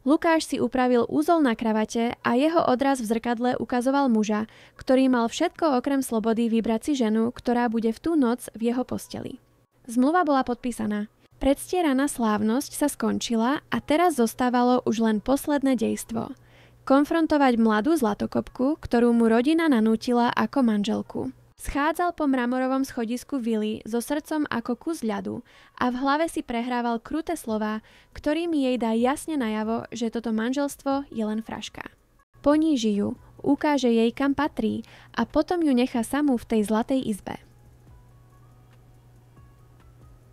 Lukáš si upravil úzol na kravate a jeho odraz v zrkadle ukazoval muža, ktorý mal všetko okrem slobody vybrať si ženu, ktorá bude v tú noc v jeho posteli. Zmluva bola podpísaná. Predstieraná slávnosť sa skončila a teraz zostávalo už len posledné dejstvo. Konfrontovať mladú zlatokopku, ktorú mu rodina nanútila ako manželku. Schádzal po mramorovom schodisku vily so srdcom ako kus ľadu a v hlave si prehrával kruté slová, ktorými jej dá jasne najavo, že toto manželstvo je len fraška. Poníži ju, ukáže jej, kam patrí a potom ju nechá samú v tej zlatej izbe.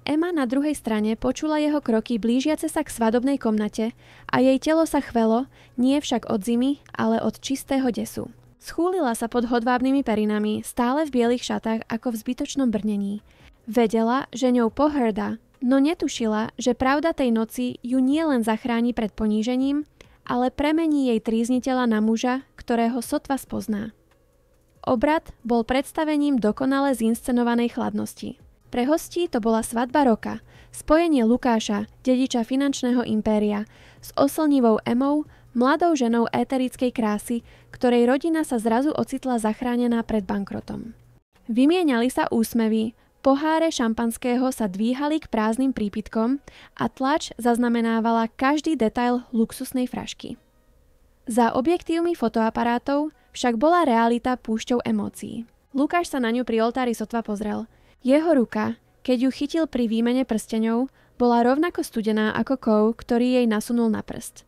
Emma na druhej strane počula jeho kroky blížiace sa k svadobnej komnate a jej telo sa chvelo, nie však od zimy, ale od čistého desu. Schúlila sa pod hodvábnymi perinami, stále v bielých šatách ako v zbytočnom brnení. Vedela, že ňou pohŕda, no netušila, že pravda tej noci ju nie len zachráni pred ponížením, ale premení jej trízniteľa na muža, ktorého sotva spozná. Obrad bol predstavením dokonale zinscenovanej chladnosti. Pre hostí to bola svadba roka, spojenie Lukáša, dediča finančného impéria, s oslnivou Emou, mladou ženou éterickej krásy, ktorej rodina sa zrazu ocitla zachránená pred bankrotom. Vymieniali sa úsmevy, poháre šampanského sa dvíhali k prázdnym prípitkom a tlač zaznamenávala každý detail luxusnej frašky. Za objektívmi fotoaparátov však bola realita púšťou emócií. Lukáš sa na ňu pri oltári sotva pozrel. Jeho ruka, keď ju chytil pri výmene prsteňov, bola rovnako studená ako kov, ktorý jej nasunul na prst.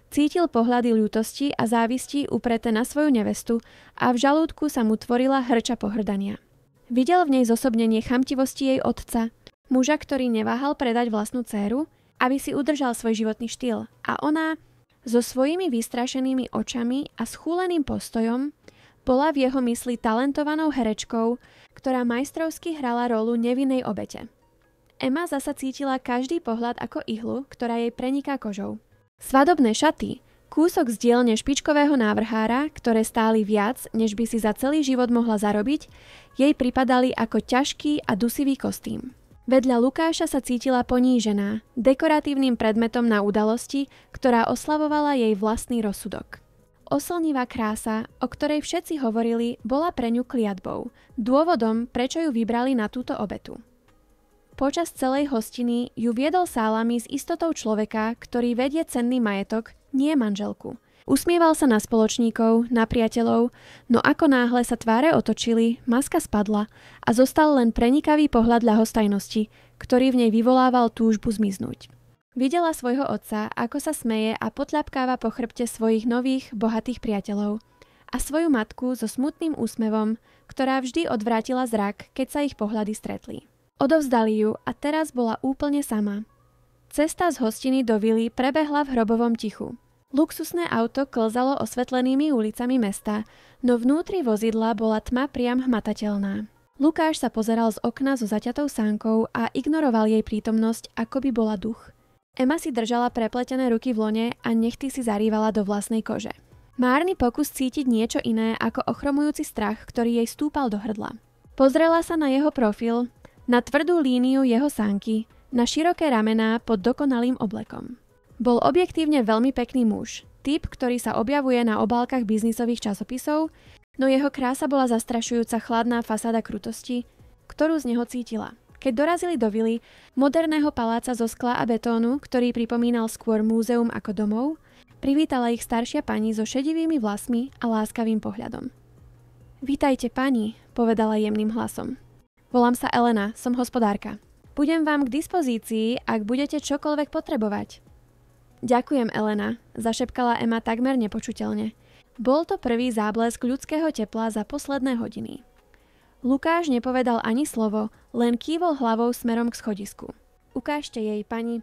Cítil pohľady ľútosti a závisti upreté na svoju nevestu a v žalúdku sa mu tvorila hrča pohrdania. Videl v nej zosobnenie chamtivosti jej otca, muža, ktorý neváhal predať vlastnú dcéru, aby si udržal svoj životný štýl, a ona, so svojimi vystrašenými očami a schúleným postojom, bola v jeho mysli talentovanou herečkou, ktorá majstrovsky hrala rolu nevinnej obete. Emma zasa cítila každý pohľad ako ihlu, ktorá jej preniká kožou. Svadobné šaty, kúsok z dielne špičkového návrhára, ktoré stáli viac, než by si za celý život mohla zarobiť, jej pripadali ako ťažký a dusivý kostým. Vedľa Lukáša sa cítila ponížená, dekoratívnym predmetom na udalosti, ktorá oslavovala jej vlastný rozsudok. Oslnivá krása, o ktorej všetci hovorili, bola pre ňu kliatbou, dôvodom, prečo ju vybrali na túto obetu. Počas celej hostiny ju viedol sálami s istotou človeka, ktorý vedie cenný majetok, nie manželku. Usmieval sa na spoločníkov, na priateľov, no ako náhle sa tváre otočili, maska spadla a zostal len prenikavý pohľad ľahostajnosti, ktorý v nej vyvolával túžbu zmiznúť. Videla svojho otca, ako sa smeje a potľapkáva po chrbte svojich nových, bohatých priateľov a svoju matku so smutným úsmevom, ktorá vždy odvrátila zrak, keď sa ich pohľady stretli. Odovzdali ju a teraz bola úplne sama. Cesta z hostiny do vily prebehla v hrobovom tichu. Luxusné auto klzalo osvetlenými ulicami mesta, no vnútri vozidla bola tma priam hmatateľná. Lukáš sa pozeral z okna so zaťatou sánkou a ignoroval jej prítomnosť, ako by bola duch. Emma si držala prepletené ruky v lone a nechty si zarývala do vlastnej kože. Márny pokus cítiť niečo iné ako ochromujúci strach, ktorý jej stúpal do hrdla. Pozrela sa na jeho profil, na tvrdú líniu jeho sánky, na široké ramená pod dokonalým oblekom. Bol objektívne veľmi pekný muž, typ, ktorý sa objavuje na obálkach biznisových časopisov, no jeho krása bola zastrašujúca chladná fasáda krutosti, ktorú z neho cítila. Keď dorazili do vily, moderného paláca zo skla a betónu, ktorý pripomínal skôr múzeum ako domov, privítala ich staršia pani so šedivými vlasmi a láskavým pohľadom. Vítajte, pani, povedala jemným hlasom. Volám sa Elena, som hospodárka. Budem vám k dispozícii, ak budete čokoľvek potrebovať. Ďakujem, Elena, zašepkala Emma takmer nepočuteľne. Bol to prvý záblesk ľudského tepla za posledné hodiny. Lukáš nepovedal ani slovo, len kývol hlavou smerom k schodisku. Ukážte jej, pani.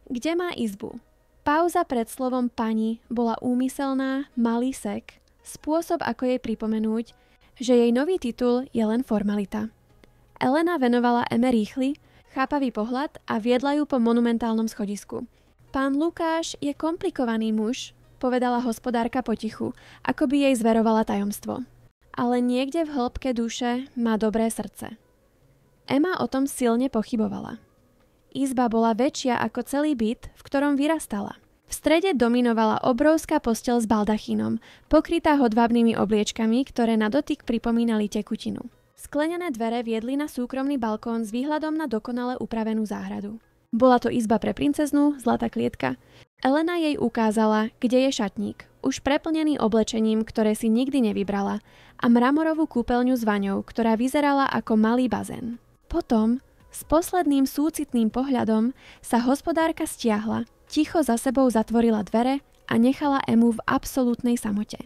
Kde má izbu? Pauza pred slovom pani bola úmyselná, malý sek, spôsob, ako jej pripomenúť, že jej nový titul je len formalita. Elena venovala Eme rýchly, chápavý pohľad a viedla ju po monumentálnom schodisku. Pán Lukáš je komplikovaný muž, povedala hospodárka potichu, ako by jej zverovala tajomstvo. Ale niekde v hĺbke duše má dobré srdce. Emma o tom silne pochybovala. Izba bola väčšia ako celý byt, v ktorom vyrastala. V strede dominovala obrovská posteľ s baldachínom, pokrytá hodvábnymi obliečkami, ktoré na dotyk pripomínali tekutinu. Sklenené dvere viedli na súkromný balkón s výhľadom na dokonale upravenú záhradu. Bola to izba pre princeznú, zlatá klietka. Elena jej ukázala, kde je šatník, už preplnený oblečením, ktoré si nikdy nevybrala, a mramorovú kúpeľňu s vaňou, ktorá vyzerala ako malý bazén. Potom, s posledným súcitným pohľadom, sa hospodárka stiahla, ticho za sebou zatvorila dvere a nechala Emu v absolútnej samote.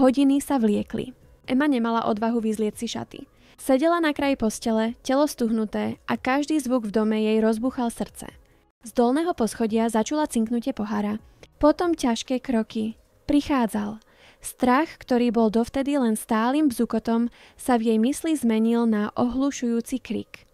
Hodiny sa vliekli. Emma nemala odvahu vyzlieť si šaty. Sedela na kraji postele, telo stuhnuté a každý zvuk v dome jej rozbuchal srdce. Z dolného poschodia začula cinknutie pohára. Potom ťažké kroky. Prichádzal. Strach, ktorý bol dovtedy len stálym bzukotom, sa v jej mysli zmenil na ohlušujúci krik.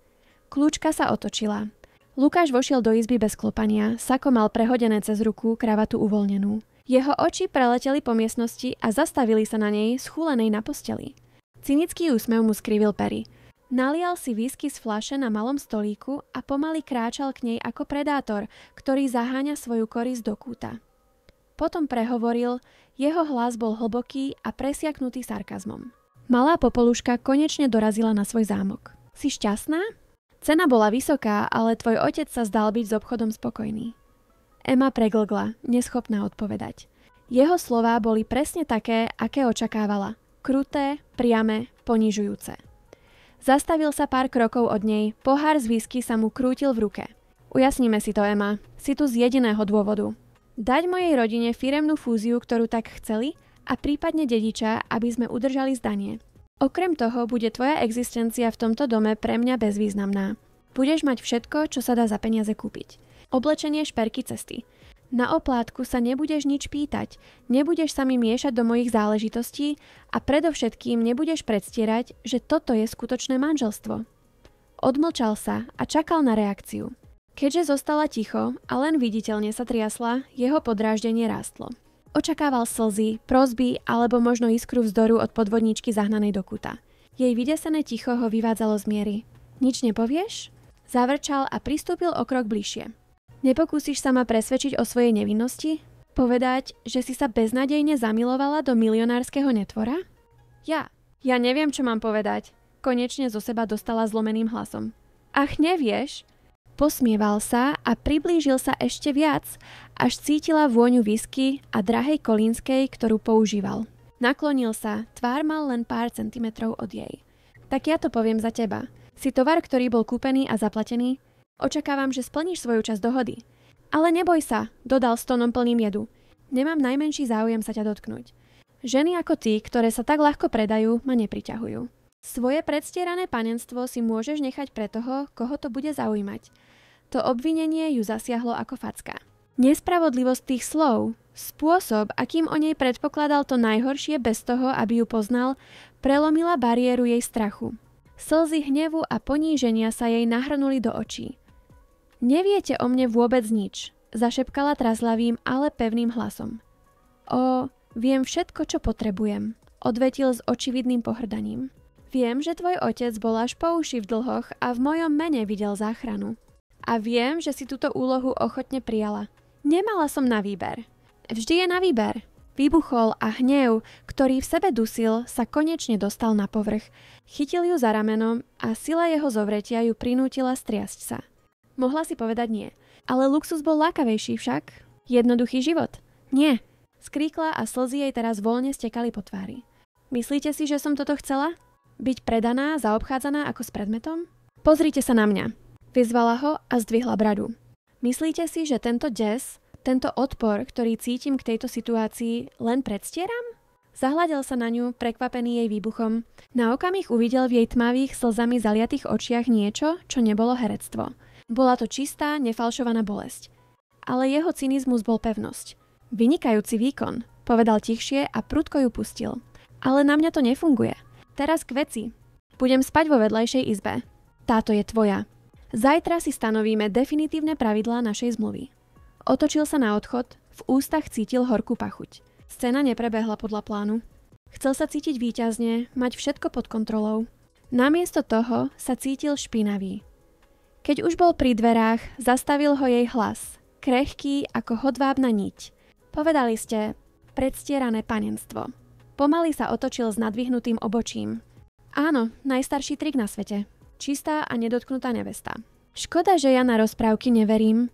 Kľúčka sa otočila. Lukáš vošiel do izby bez klopania, sako mal prehodené cez ruku, kravatu uvoľnenú. Jeho oči preleteli po miestnosti a zastavili sa na nej, schúlenej na posteli. Cynický úsmev mu skrivil pery. Nalial si whisky z fľaše na malom stolíku a pomaly kráčal k nej ako predátor, ktorý zaháňa svoju korisť do kúta. Potom prehovoril, jeho hlas bol hlboký a presiaknutý sarkazmom. Malá popoluška konečne dorazila na svoj zámok. Si šťastná? Cena bola vysoká, ale tvoj otec sa zdal byť s obchodom spokojný. Emma preglgla, neschopná odpovedať. Jeho slová boli presne také, aké očakávala. Kruté, priame, ponižujúce. Zastavil sa pár krokov od nej, pohár z whisky sa mu krútil v ruke. Ujasníme si to, Emma. Si tu z jediného dôvodu. Dať mojej rodine firemnú fúziu, ktorú tak chceli, a prípadne dediča, aby sme udržali zdanie. Okrem toho bude tvoja existencia v tomto dome pre mňa bezvýznamná. Budeš mať všetko, čo sa dá za peniaze kúpiť. Oblečenie, šperky, cesty. Na oplátku sa nebudeš nič pýtať, nebudeš sa mi miešať do mojich záležitostí a predovšetkým nebudeš predstierať, že toto je skutočné manželstvo. Odmlčal sa a čakal na reakciu. Keďže zostala ticho a len viditeľne sa triasla, jeho podráždenie rástlo. Očakával slzy, prosby alebo možno iskru vzdoru od podvodníčky zahnanej do kúta. Jej vydesené ticho ho vyvádzalo z miery. Nič nepovieš? Zavrčal a pristúpil o krok bližšie. Nepokúsiš sa ma presvedčiť o svojej nevinnosti? Povedať, že si sa beznadejne zamilovala do milionárskeho netvora? Ja neviem, čo mám povedať. Konečne zo seba dostala zlomeným hlasom. Ach, nevieš? Posmieval sa a priblížil sa ešte viac, až cítila vôňu whisky a drahej kolínskej, ktorú používal. Naklonil sa, tvár mal len pár centimetrov od jej. Tak ja to poviem za teba. Si tovar, ktorý bol kúpený a zaplatený? Očakávam, že splníš svoju časť dohody. Ale neboj sa, dodal s tónom plným jedu. Nemám najmenší záujem sa ťa dotknúť. Ženy ako ty, ktoré sa tak ľahko predajú, ma nepriťahujú. Svoje predstierané panenstvo si môžeš nechať pre toho, koho to bude zaujímať. To obvinenie ju zasiahlo ako facka. Nespravodlivosť tých slov, spôsob, akým o nej predpokladal to najhoršie bez toho, aby ju poznal, prelomila bariéru jej strachu. Slzy hnevu a poníženia sa jej nahrnuli do očí. Neviete o mne vôbec nič, zašepkala trazlavým, ale pevným hlasom. Viem všetko, čo potrebujem, odvetil s očividným pohrdaním. Viem, že tvoj otec bol až po uši v dlhoch a v mojom mene videl záchranu. A viem, že si túto úlohu ochotne prijala. Nemala som na výber. Vždy je na výber. Vybuchol a hnev, ktorý v sebe dusil, sa konečne dostal na povrch. Chytil ju za ramenom a sila jeho zovretia ju prinútila striasť sa. Mohla si povedať nie. Ale luxus bol lákavejší však. Jednoduchý život. Nie. Skríkla a slzy jej teraz voľne stekali po tvári. Myslíte si, že som toto chcela? Byť predaná, zaobchádzaná ako s predmetom? Pozrite sa na mňa. Vyzvala ho a zdvihla bradu. Myslíte si, že tento des, tento odpor, ktorý cítim k tejto situácii, len predstieram? Zahľadel sa na ňu, prekvapený jej výbuchom. Na okamih uvidel v jej tmavých, slzami zaliatých očiach niečo, čo nebolo herectvo. Bola to čistá, nefalšovaná bolesť. Ale jeho cynizmus bol pevnosť. Vynikajúci výkon, povedal tichšie a prudko ju pustil. Ale na mňa to nefunguje. Teraz k veci. Budem spať vo vedľajšej izbe. Táto je tvoja. Zajtra si stanovíme definitívne pravidlá našej zmluvy. Otočil sa na odchod, v ústach cítil horkú pachuť. Scéna neprebehla podľa plánu. Chcel sa cítiť víťazne, mať všetko pod kontrolou. Namiesto toho sa cítil špinavý. Keď už bol pri dverách, zastavil ho jej hlas. krehký ako hodvábna niť. Povedali ste, predstierané panenstvo. Pomaly sa otočil s nadvihnutým obočím. Áno, najstarší trik na svete. Čistá a nedotknutá nevesta. Škoda, že ja na rozprávky neverím.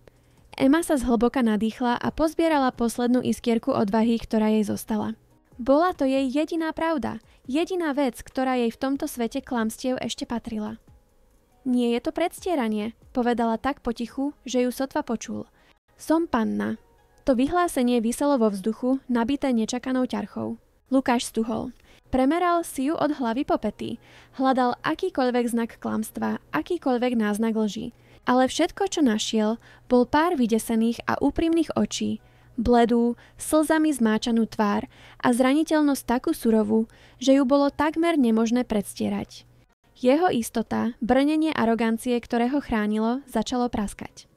Emma sa zhlboka nadýchla a pozbierala poslednú iskierku odvahy, ktorá jej zostala. Bola to jej jediná pravda, jediná vec, ktorá jej v tomto svete klamstiev ešte patrila. Nie je to predstieranie, povedala tak potichu, že ju sotva počul. Som panna. To vyhlásenie viselo vo vzduchu, nabité nečakanou ťarchou. Lukáš stuhol. Premeral si ju od hlavy po pety. Hľadal akýkoľvek znak klamstva, akýkoľvek náznak lži. Ale všetko, čo našiel, bol pár vydesených a úprimných očí, bledú, slzami zmáčanú tvár a zraniteľnosť takú surovú, že ju bolo takmer nemožné predstierať. Jeho istota, brnenie arogancie, ktoré ho chránilo, začalo praskať.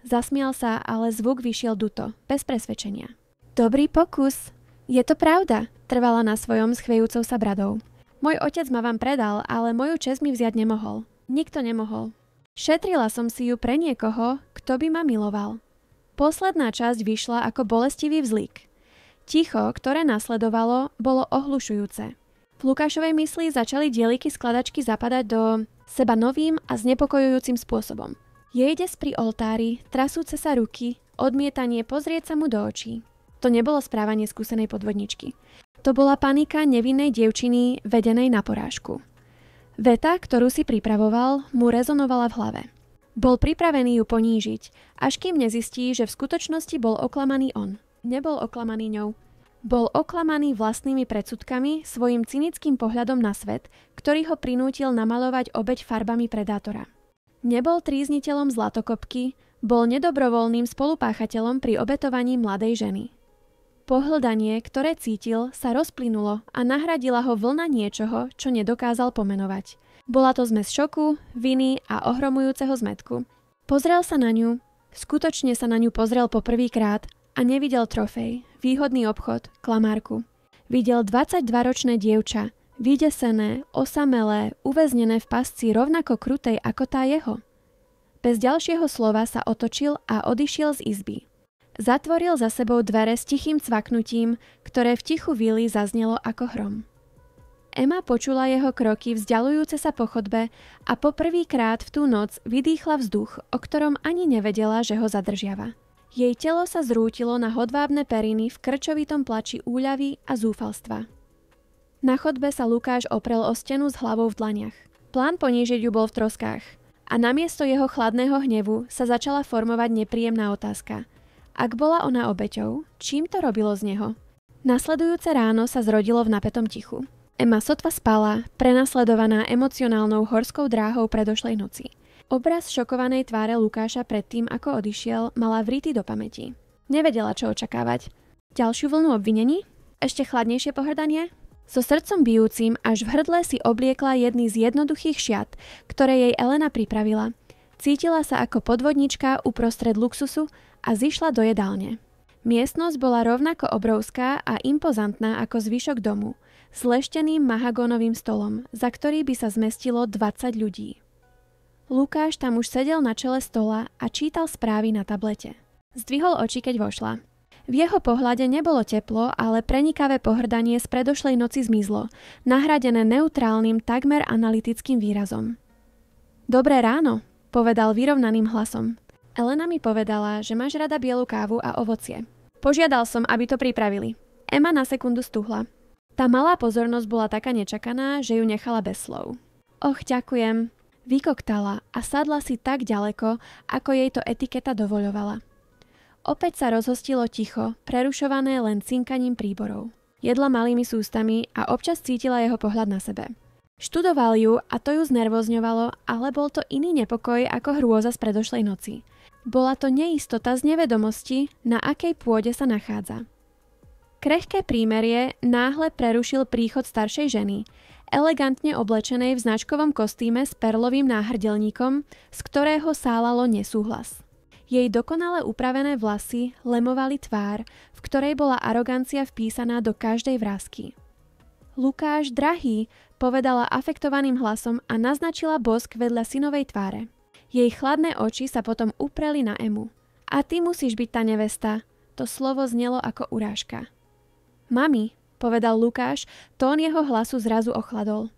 Zasmial sa, ale zvuk vyšiel duto, bez presvedčenia. Dobrý pokus. Je to pravda, trvala na svojom schviejúcou sa bradou. Môj otec ma vám predal, ale moju česť mi vziať nemohol. Nikto nemohol. Šetrila som si ju pre niekoho, kto by ma miloval. Posledná časť vyšla ako bolestivý vzlik. Ticho, ktoré nasledovalo, bolo ohlušujúce. V Lukášovej mysli začali dieliky skladačky zapadať do seba novým a znepokojujúcim spôsobom. Jej des pri oltári, trasúce sa ruky, odmietanie pozrieť sa mu do očí. To nebolo správanie skúsenej podvodničky. To bola panika nevinnej dievčiny vedenej na porážku. Veta, ktorú si pripravoval, mu rezonovala v hlave. Bol pripravený ju ponížiť, až kým nezistí, že v skutočnosti bol oklamaný on. Nebol oklamaný ňou. Bol oklamaný vlastnými predsudkami, svojim cynickým pohľadom na svet, ktorý ho prinútil namalovať obeť farbami predátora. Nebol trízniteľom zlatokopky, bol nedobrovoľným spolupáchateľom pri obetovaní mladej ženy. Pohľadanie, ktoré cítil, sa rozplynulo a nahradila ho vlna niečoho, čo nedokázal pomenovať. Bola to zmes šoku, viny a ohromujúceho zmätku. Pozrel sa na ňu, skutočne sa na ňu pozrel po prvýkrát a nevidel trofej, výhodný obchod, klamárku. Videl 22-ročné dievča, vydesené, osamelé, uväznené v pasci rovnako krutej ako tá jeho. Bez ďalšieho slova sa otočil a odišiel z izby. Zatvoril za sebou dvere s tichým cvaknutím, ktoré v tichu víly zaznelo ako hrom. Emma počula jeho kroky vzdialujúce sa po chodbe a po prvýkrát v tú noc vydýchla vzduch, o ktorom ani nevedela, že ho zadržiava. Jej telo sa zrútilo na hodvábne periny v krčovitom plači úľavy a zúfalstva. Na chodbe sa Lukáš oprel o stenu s hlavou v dlaniach. Plán ponížiť ju bol v troskách a namiesto jeho chladného hnevu sa začala formovať nepríjemná otázka. Ak bola ona obeťou, čím to robilo z neho? Nasledujúce ráno sa zrodilo v napätom tichu. Emma sotva spala, prenasledovaná emocionálnou horskou dráhou predošlej noci. Obraz šokovanej tváre Lukáša predtým, ako odišiel, mala vrity do pamäti. Nevedela, čo očakávať. Ďalšiu vlnu obvinení? Ešte chladnejšie pohŕdanie? So srdcom bijúcim až v hrdle si obliekla jedny z jednoduchých šiat, ktoré jej Elena pripravila. Cítila sa ako podvodnička uprostred luxusu a zišla do jedálne. Miestnosť bola rovnako obrovská a impozantná ako zvyšok domu, s lešteným mahagónovým stolom, za ktorý by sa zmestilo 20 ľudí. Lukáš tam už sedel na čele stola a čítal správy na tablete. Zdvihol oči, keď vošla. V jeho pohľade nebolo teplo, ale prenikavé pohrdanie z predošlej noci zmizlo, nahradené neutrálnym, takmer analytickým výrazom. Dobré ráno, povedal vyrovnaným hlasom. Elena mi povedala, že máš rada bielu kávu a ovocie. Požiadal som, aby to pripravili. Emma na sekundu stuhla. Tá malá pozornosť bola taká nečakaná, že ju nechala bez slov. Och, ďakujem. Vykoktala a sadla si tak ďaleko, ako jej to etiketa dovoľovala. Opäť sa rozhostilo ticho, prerušované len cinkaním príborov. Jedla malými sústami a občas cítila jeho pohľad na sebe. Študoval ju a to ju znervozňovalo, ale bol to iný nepokoj ako hrôza z predošlej noci. Bola to neistota z nevedomosti, na akej pôde sa nachádza. Krehké prímerie náhle prerušil príchod staršej ženy, elegantne oblečenej v značkovom kostýme s perlovým náhrdelníkom, z ktorého sálalo nesúhlas. Jej dokonale upravené vlasy lemovali tvár, v ktorej bola arogancia vpísaná do každej vrásky. Lukáš, drahý, povedala afektovaným hlasom a naznačila bosk vedľa synovej tváre. Jej chladné oči sa potom upreli na Emu. A ty musíš byť tá nevesta. To slovo znelo ako urážka. Mami, povedal Lukáš, tón jeho hlasu zrazu ochladol.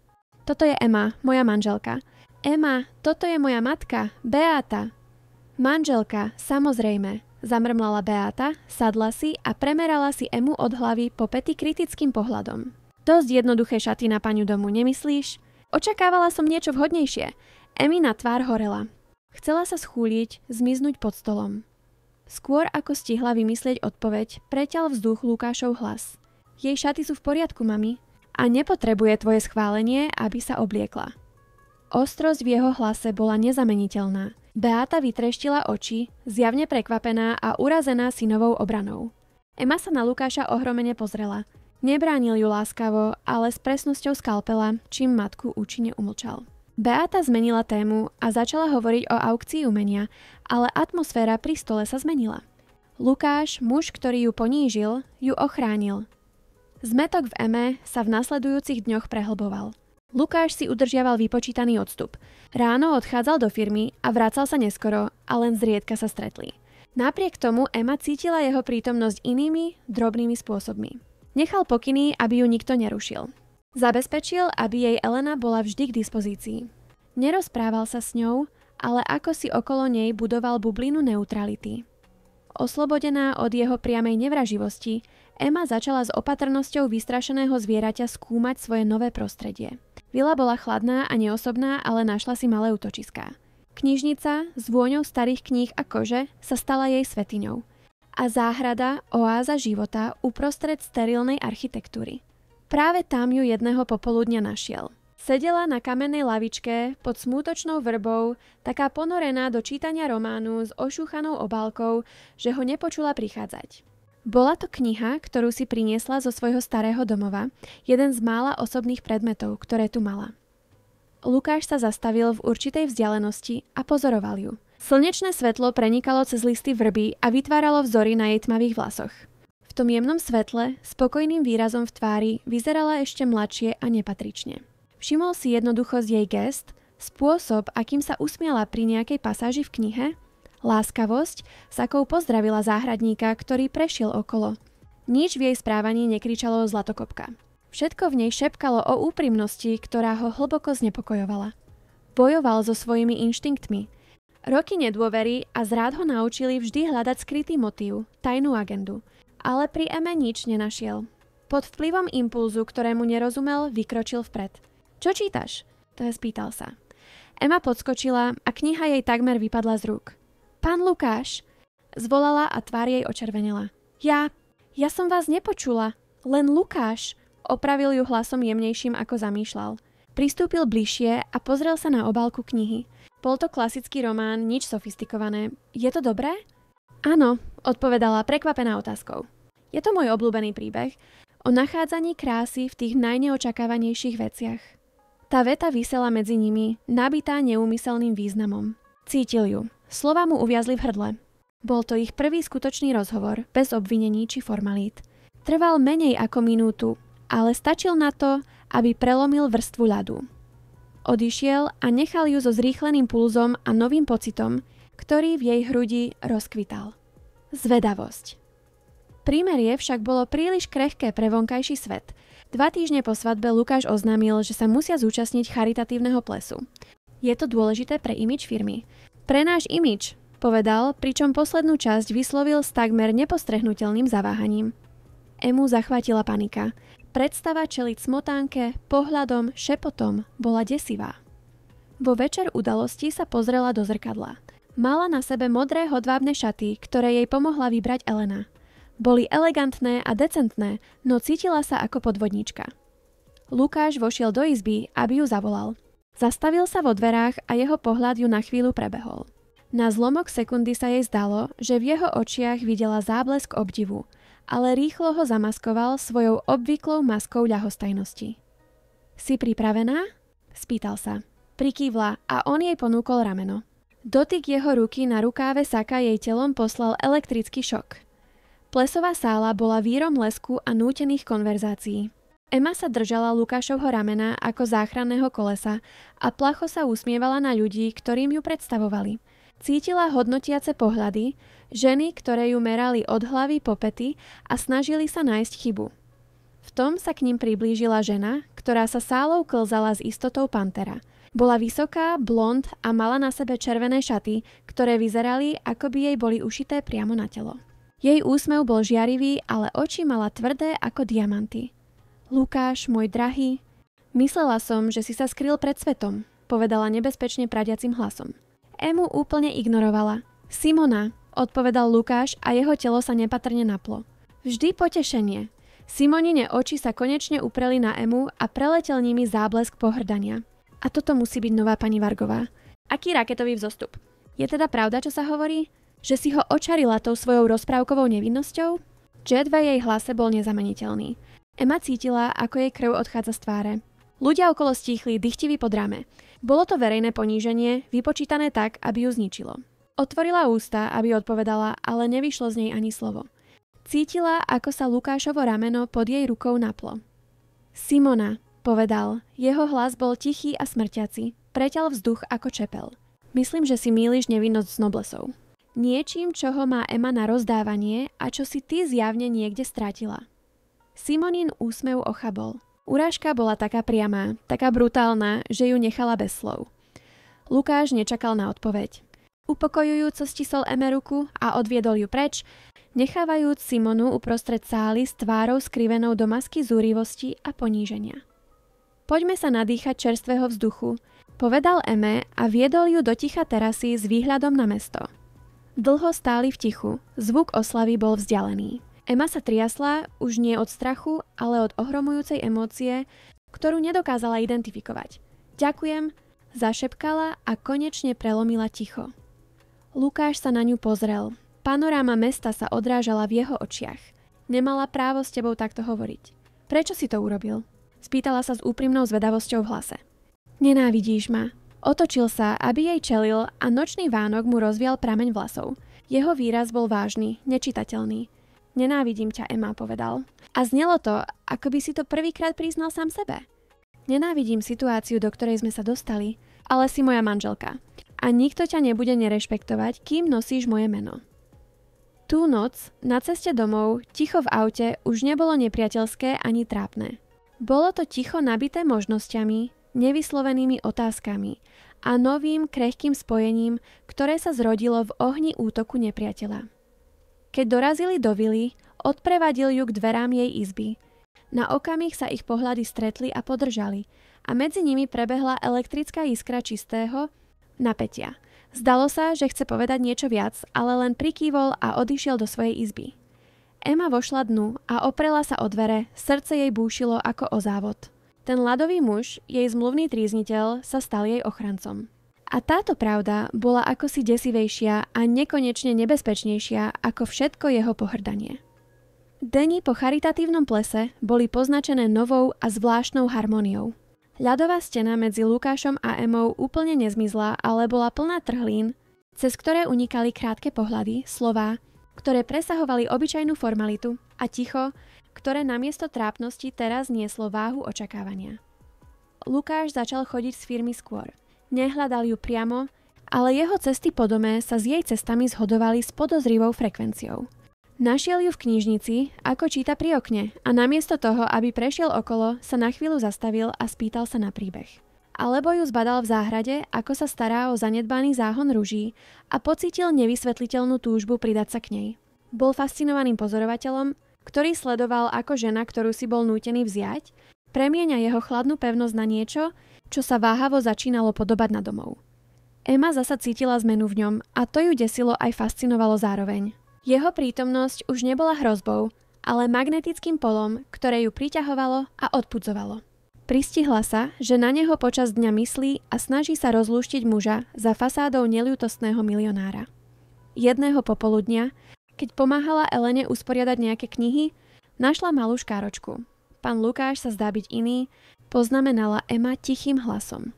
Toto je Emma, moja manželka. Emma, toto je moja matka, Beáta. Manželka, samozrejme, zamrmlala Beáta, sadla si a premerala si Emu od hlavy po päty kritickým pohľadom. Dosť jednoduché šaty na paňu domu, nemyslíš? Očakávala som niečo vhodnejšie. Emina tvár horela. Chcela sa schúliť, zmiznúť pod stolom. Skôr ako stihla vymyslieť odpoveď, preťal vzduch Lukášov hlas. Jej šaty sú v poriadku, mami, a nepotrebuje tvoje schválenie, aby sa obliekla. Ostrosť v jeho hlase bola nezameniteľná. Beáta vytreštila oči, zjavne prekvapená a urazená synovou obranou. Emma sa na Lukáša ohromene pozrela. Nebránil ju láskavo, ale s presnosťou skalpela, čím matku účinne umlčal. Beáta zmenila tému a začala hovoriť o aukcii umenia, ale atmosféra pri stole sa zmenila. Lukáš, muž, ktorý ju ponížil, ju ochránil. Zmätok v Eme sa v nasledujúcich dňoch prehlboval. Lukáš si udržiaval vypočítaný odstup. Ráno odchádzal do firmy a vracal sa neskoro a len zriedka sa stretli. Napriek tomu Emma cítila jeho prítomnosť inými, drobnými spôsobmi. Nechal pokyny, aby ju nikto nerušil. Zabezpečil, aby jej Elena bola vždy k dispozícii. Nerozprával sa s ňou, ale ako si okolo nej budoval bublinu neutrality. Oslobodená od jeho priamej nevraživosti, Emma začala s opatrnosťou vystrašeného zvieraťa skúmať svoje nové prostredie. Vila bola chladná a neosobná, ale našla si malé útočiská. Knižnica s vôňou starých kníh a kože sa stala jej svetiňou. A záhrada, oáza života uprostred sterilnej architektúry. Práve tam ju jedného popoludňa našiel. Sedela na kamennej lavičke pod smútočnou vrbou, taká ponorená do čítania románu s ošúchanou obálkou, že ho nepočula prichádzať. Bola to kniha, ktorú si priniesla zo svojho starého domova, jeden z mála osobných predmetov, ktoré tu mala. Lukáš sa zastavil v určitej vzdialenosti a pozoroval ju. Slnečné svetlo prenikalo cez listy vrby a vytváralo vzory na jej tmavých vlasoch. V tom jemnom svetle, spokojným výrazom v tvári, vyzerala ešte mladšie a nepatrične. Všimol si jednoduchosť jej gest, spôsob, akým sa usmiala pri nejakej pasáži v knihe, láskavosť, s akou pozdravila záhradníka, ktorý prešiel okolo. Nič v jej správaní nekričalo zlatokopka. Všetko v nej šepkalo o úprimnosti, ktorá ho hlboko znepokojovala. Bojoval so svojimi inštinktmi. Roky nedôvery a zrád ho naučili vždy hľadať skrytý motív, tajnú agendu. Ale pri Eme nič nenašiel. Pod vplyvom impulzu, ktorému nerozumel, vykročil vpred. Čo čítaš? To je spýtal sa. Emma podskočila a kniha jej takmer vypadla z rúk. Pán Lukáš, zvolala a tvár jej očervenela. Ja som vás nepočula, len Lukáš, opravil ju hlasom jemnejším ako zamýšľal. Pristúpil bližšie a pozrel sa na obálku knihy. Bol to klasický román, nič sofistikované. Je to dobré? Áno, odpovedala prekvapená otázkou. Je to môj obľúbený príbeh o nachádzaní krásy v tých najneočakávanejších veciach. Tá veta visela medzi nimi, nabitá neúmyselným významom. Cítil ju. Slová mu uviazli v hrdle. Bol to ich prvý skutočný rozhovor, bez obvinení či formalít. Trval menej ako minútu, ale stačil na to, aby prelomil vrstvu ľadu. Odišiel a nechal ju so zrýchleným pulzom a novým pocitom, ktorý v jej hrudi rozkvital. Zvedavosť. Prímerie však bolo príliš krehké pre vonkajší svet. 2 týždne po svadbe Lukáš oznámil, že sa musia zúčastniť charitatívneho plesu. Je to dôležité pre imidž firmy. Pre náš imidž, povedal, pričom poslednú časť vyslovil s takmer nepostrehnutelným zaváhaním. Emu zachvátila panika. Predstava čeliť smotánke, pohľadom, šepotom bola desivá. Vo večer udalosti sa pozrela do zrkadla. Mala na sebe modré hodvábne šaty, ktoré jej pomohla vybrať Elena. Boli elegantné a decentné, no cítila sa ako podvodníčka. Lukáš vošiel do izby, aby ju zavolal. Zastavil sa vo dverách a jeho pohľad ju na chvíľu prebehol. Na zlomok sekundy sa jej zdalo, že v jeho očiach videla záblesk obdivu, ale rýchlo ho zamaskoval svojou obvyklou maskou ľahostajnosti. Si pripravená? Spýtal sa. Prikývla a on jej ponúkol rameno. Dotyk jeho ruky na rukáve saka jej telom poslal elektrický šok. Plesová sála bola vírom lesku a nútených konverzácií. Emma sa držala Lukášovho ramena ako záchranného kolesa a placho sa usmievala na ľudí, ktorým ju predstavovali. Cítila hodnotiace pohľady, Ženy, ktoré ju merali od hlavy po pety a snažili sa nájsť chybu. V tom sa k ním priblížila žena, ktorá sa sálou klzala s istotou pantera. Bola vysoká, blond a mala na sebe červené šaty, ktoré vyzerali, ako by jej boli ušité priamo na telo. Jej úsmev bol žiarivý, ale oči mala tvrdé ako diamanty. Lukáš, môj drahý, myslela som, že si sa skryl pred svetom, povedala nebezpečne pradiacim hlasom. Emu úplne ignorovala. Simona, odpovedal Lukáš a jeho telo sa nepatrne naplo. Vždy potešenie. Simonine oči sa konečne upreli na Emu a preletel nimi záblesk pohrdania. A toto musí byť nová pani Vargová. Aký raketový vzostup. Je teda pravda, čo sa hovorí? Že si ho očarila tou svojou rozprávkovou nevinnosťou? Jet v jej hlase bol nezameniteľný. Emma cítila, ako jej krv odchádza z tváre. Ľudia okolo stíchli dychtiví po drame. Bolo to verejné poníženie, vypočítané tak, aby ju zničilo. Otvorila ústa, aby odpovedala, ale nevyšlo z nej ani slovo. Cítila, ako sa Lukášovo rameno pod jej rukou naplo. Simona, povedal. Jeho hlas bol tichý a smrťaci. Preťal vzduch ako čepel. Myslím, že si mýliš nevinnosť s noblesou. Niečím, čoho má Emma na rozdávanie a čo si ty zjavne niekde stratila. Simonín úsmev ochabol. Urážka bola taká priamá, taká brutálna, že ju nechala bez slov. Lukáš nečakal na odpoveď. Upokojujúco stisol Eme ruku a odviedol ju preč, nechávajúc Simonu uprostred sály s tvárou skrivenou do masky zúrivosti a poníženia. Poďme sa nadýchať čerstvého vzduchu, povedal Eme a viedol ju do ticha terasy s výhľadom na mesto. Dlho stáli v tichu, zvuk oslavy bol vzdialený. Emma sa triasla už nie od strachu, ale od ohromujúcej emócie, ktorú nedokázala identifikovať. Ďakujem, zašepkala a konečne prelomila ticho. Lukáš sa na ňu pozrel. Panoráma mesta sa odrážala v jeho očiach. Nemala právo s tebou takto hovoriť. Prečo si to urobil? Spýtala sa s úprimnou zvedavosťou v hlase. Nenávidíš ma. Otočil sa, aby jej čelil a nočný vánok mu rozvial prameň vlasov. Jeho výraz bol vážny, nečitateľný. Nenávidím ťa, Emma, povedal. A znelo to, ako by si to prvýkrát priznal sám sebe. Nenávidím situáciu, do ktorej sme sa dostali, ale si moja manželka. A nikto ťa nebude nerešpektovať, kým nosíš moje meno. Tú noc, na ceste domov, ticho v aute už nebolo nepriateľské ani trápne. Bolo to ticho nabité možnosťami, nevyslovenými otázkami a novým krehkým spojením, ktoré sa zrodilo v ohni útoku nepriateľa. Keď dorazili do vily, odprevadil ju k dverám jej izby. Na okamih sa ich pohľady stretli a podržali a medzi nimi prebehla elektrická iskra čistého napätia. Zdalo sa, že chce povedať niečo viac, ale len prikývol a odišiel do svojej izby. Emma vošla dnu a oprela sa o dvere, srdce jej búšilo ako o závod. Ten ľadový muž, jej zmluvný trízniteľ, sa stal jej ochrancom. A táto pravda bola akosi desivejšia a nekonečne nebezpečnejšia ako všetko jeho pohrdanie. Dni po charitatívnom plese boli poznačené novou a zvláštnou harmóniou. Ľadová stena medzi Lukášom a Emou úplne nezmizla, ale bola plná trhlín, cez ktoré unikali krátke pohľady, slová, ktoré presahovali obyčajnú formalitu a ticho, ktoré namiesto trápnosti teraz nieslo váhu očakávania. Lukáš začal chodiť z firmy skôr. Nehľadal ju priamo, ale jeho cesty po dome sa s jej cestami zhodovali s podozrivou frekvenciou. Našiel ju v knižnici, ako číta pri okne a namiesto toho, aby prešiel okolo, sa na chvíľu zastavil a spýtal sa na príbeh. Alebo ju zbadal v záhrade, ako sa stará o zanedbaný záhon ruží a pocítil nevysvetliteľnú túžbu pridať sa k nej. Bol fascinovaným pozorovateľom, ktorý sledoval, ako žena, ktorú si bol nútený vziať, premieňa jeho chladnú pevnosť na niečo, čo sa váhavo začínalo podobať na domov. Emma zasa cítila zmenu v ňom a to ju desilo aj fascinovalo zároveň. Jeho prítomnosť už nebola hrozbou, ale magnetickým polom, ktoré ju priťahovalo a odpudzovalo. Pristihla sa, že na neho počas dňa myslí a snaží sa rozlúštiť muža za fasádou neľútostného milionára. Jedného popoludnia, keď pomáhala Elene usporiadať nejaké knihy, našla malú škáročku. Pán Lukáš sa zdá byť iný, poznamenala Emma tichým hlasom.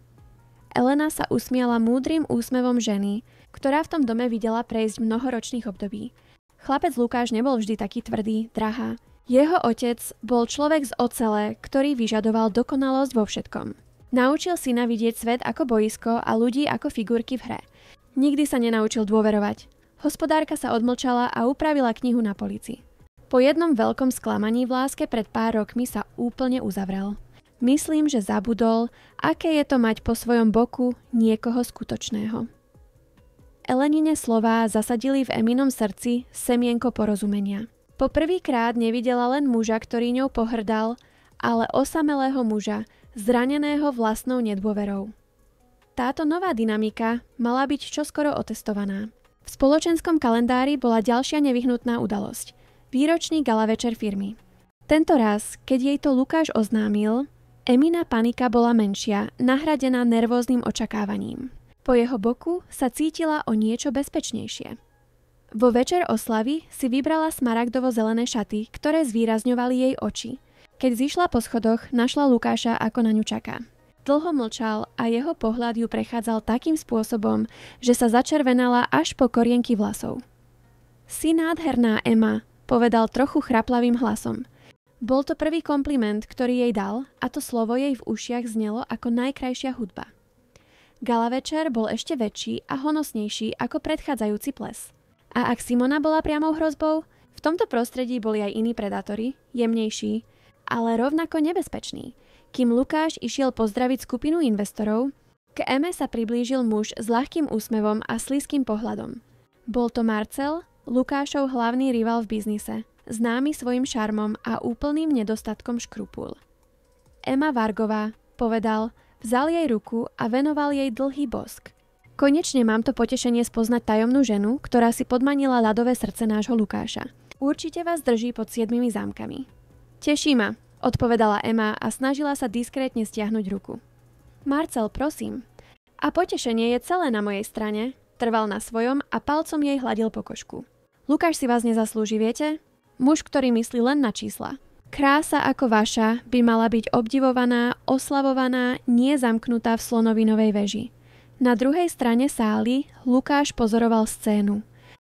Elena sa usmiala múdrym úsmevom ženy, ktorá v tom dome videla prejsť mnohoročných období. Chlapec Lukáš nebol vždy taký tvrdý, drahá. Jeho otec bol človek z ocele, ktorý vyžadoval dokonalosť vo všetkom. Naučil syna vidieť svet ako boisko a ľudí ako figurky v hre. Nikdy sa nenaučil dôverovať. Hospodárka sa odmlčala a upravila knihu na polici. Po jednom veľkom sklamaní v láske pred pár rokmi sa úplne uzavrel. Myslím, že zabudol, aké je to mať po svojom boku niekoho skutočného. Elenine slová zasadili v Eminom srdci semienko porozumenia. Po prvýkrát nevidela len muža, ktorý ňou pohrdal, ale osamelého muža, zraneného vlastnou nedôverou. Táto nová dynamika mala byť čoskoro otestovaná. V spoločenskom kalendári bola ďalšia nevyhnutná udalosť. Výročný gala večer firmy. Tento raz, keď jej to Lukáš oznámil, Emina panika bola menšia, nahradená nervóznym očakávaním. Po jeho boku sa cítila o niečo bezpečnejšie. Vo večer oslavy si vybrala smaragdovo-zelené šaty, ktoré zvýrazňovali jej oči. Keď zišla po schodoch, našla Lukáša, ako na ňu čaká. Dlho mlčal a jeho pohľad ju prechádzal takým spôsobom, že sa začervenala až po korienky vlasov. Si nádherná, Emma, povedal trochu chraplavým hlasom. Bol to prvý kompliment, ktorý jej dal, a to slovo jej v ušiach znelo ako najkrajšia hudba. Gala večer bol ešte väčší a honosnejší ako predchádzajúci ples. A ak Simona bola priamou hrozbou, v tomto prostredí boli aj iní predátori, jemnejší, ale rovnako nebezpeční. Kým Lukáš išiel pozdraviť skupinu investorov, k Eme sa priblížil muž s ľahkým úsmevom a slízkym pohľadom. Bol to Marcel, Lukášov hlavný rival v biznise, známy svojim šarmom a úplným nedostatkom škrupúl. Emma Vargová, povedal, vzal jej ruku a venoval jej dlhý bosk. Konečne mám to potešenie spoznať tajomnú ženu, ktorá si podmanila ľadové srdce nášho Lukáša. Určite vás drží pod 7 zámkami. Teší ma, odpovedala Emma a snažila sa diskrétne stiahnuť ruku. Marcel, prosím. A potešenie je celé na mojej strane, trval na svojom a palcom jej hladil pokožku. Lukáš si vás nezaslúži, viete? Muž, ktorý myslí len na čísla. Krása ako vaša by mala byť obdivovaná, oslavovaná, nie zamknutá v slonovinovej veži. Na druhej strane sály Lukáš pozoroval scénu.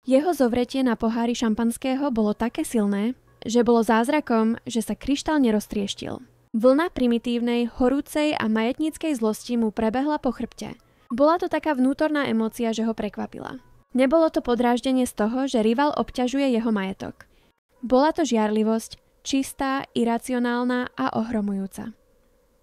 Jeho zovretie na pohári šampanského bolo také silné, že bolo zázrakom, že sa kryštál neroztrieštil. Vlna primitívnej, horúcej a majetníckej zlosti mu prebehla po chrbte. Bola to taká vnútorná emócia, že ho prekvapila. Nebolo to podráždenie z toho, že rival obťažuje jeho majetok. Bola to žiarlivosť, čistá, iracionálna a ohromujúca.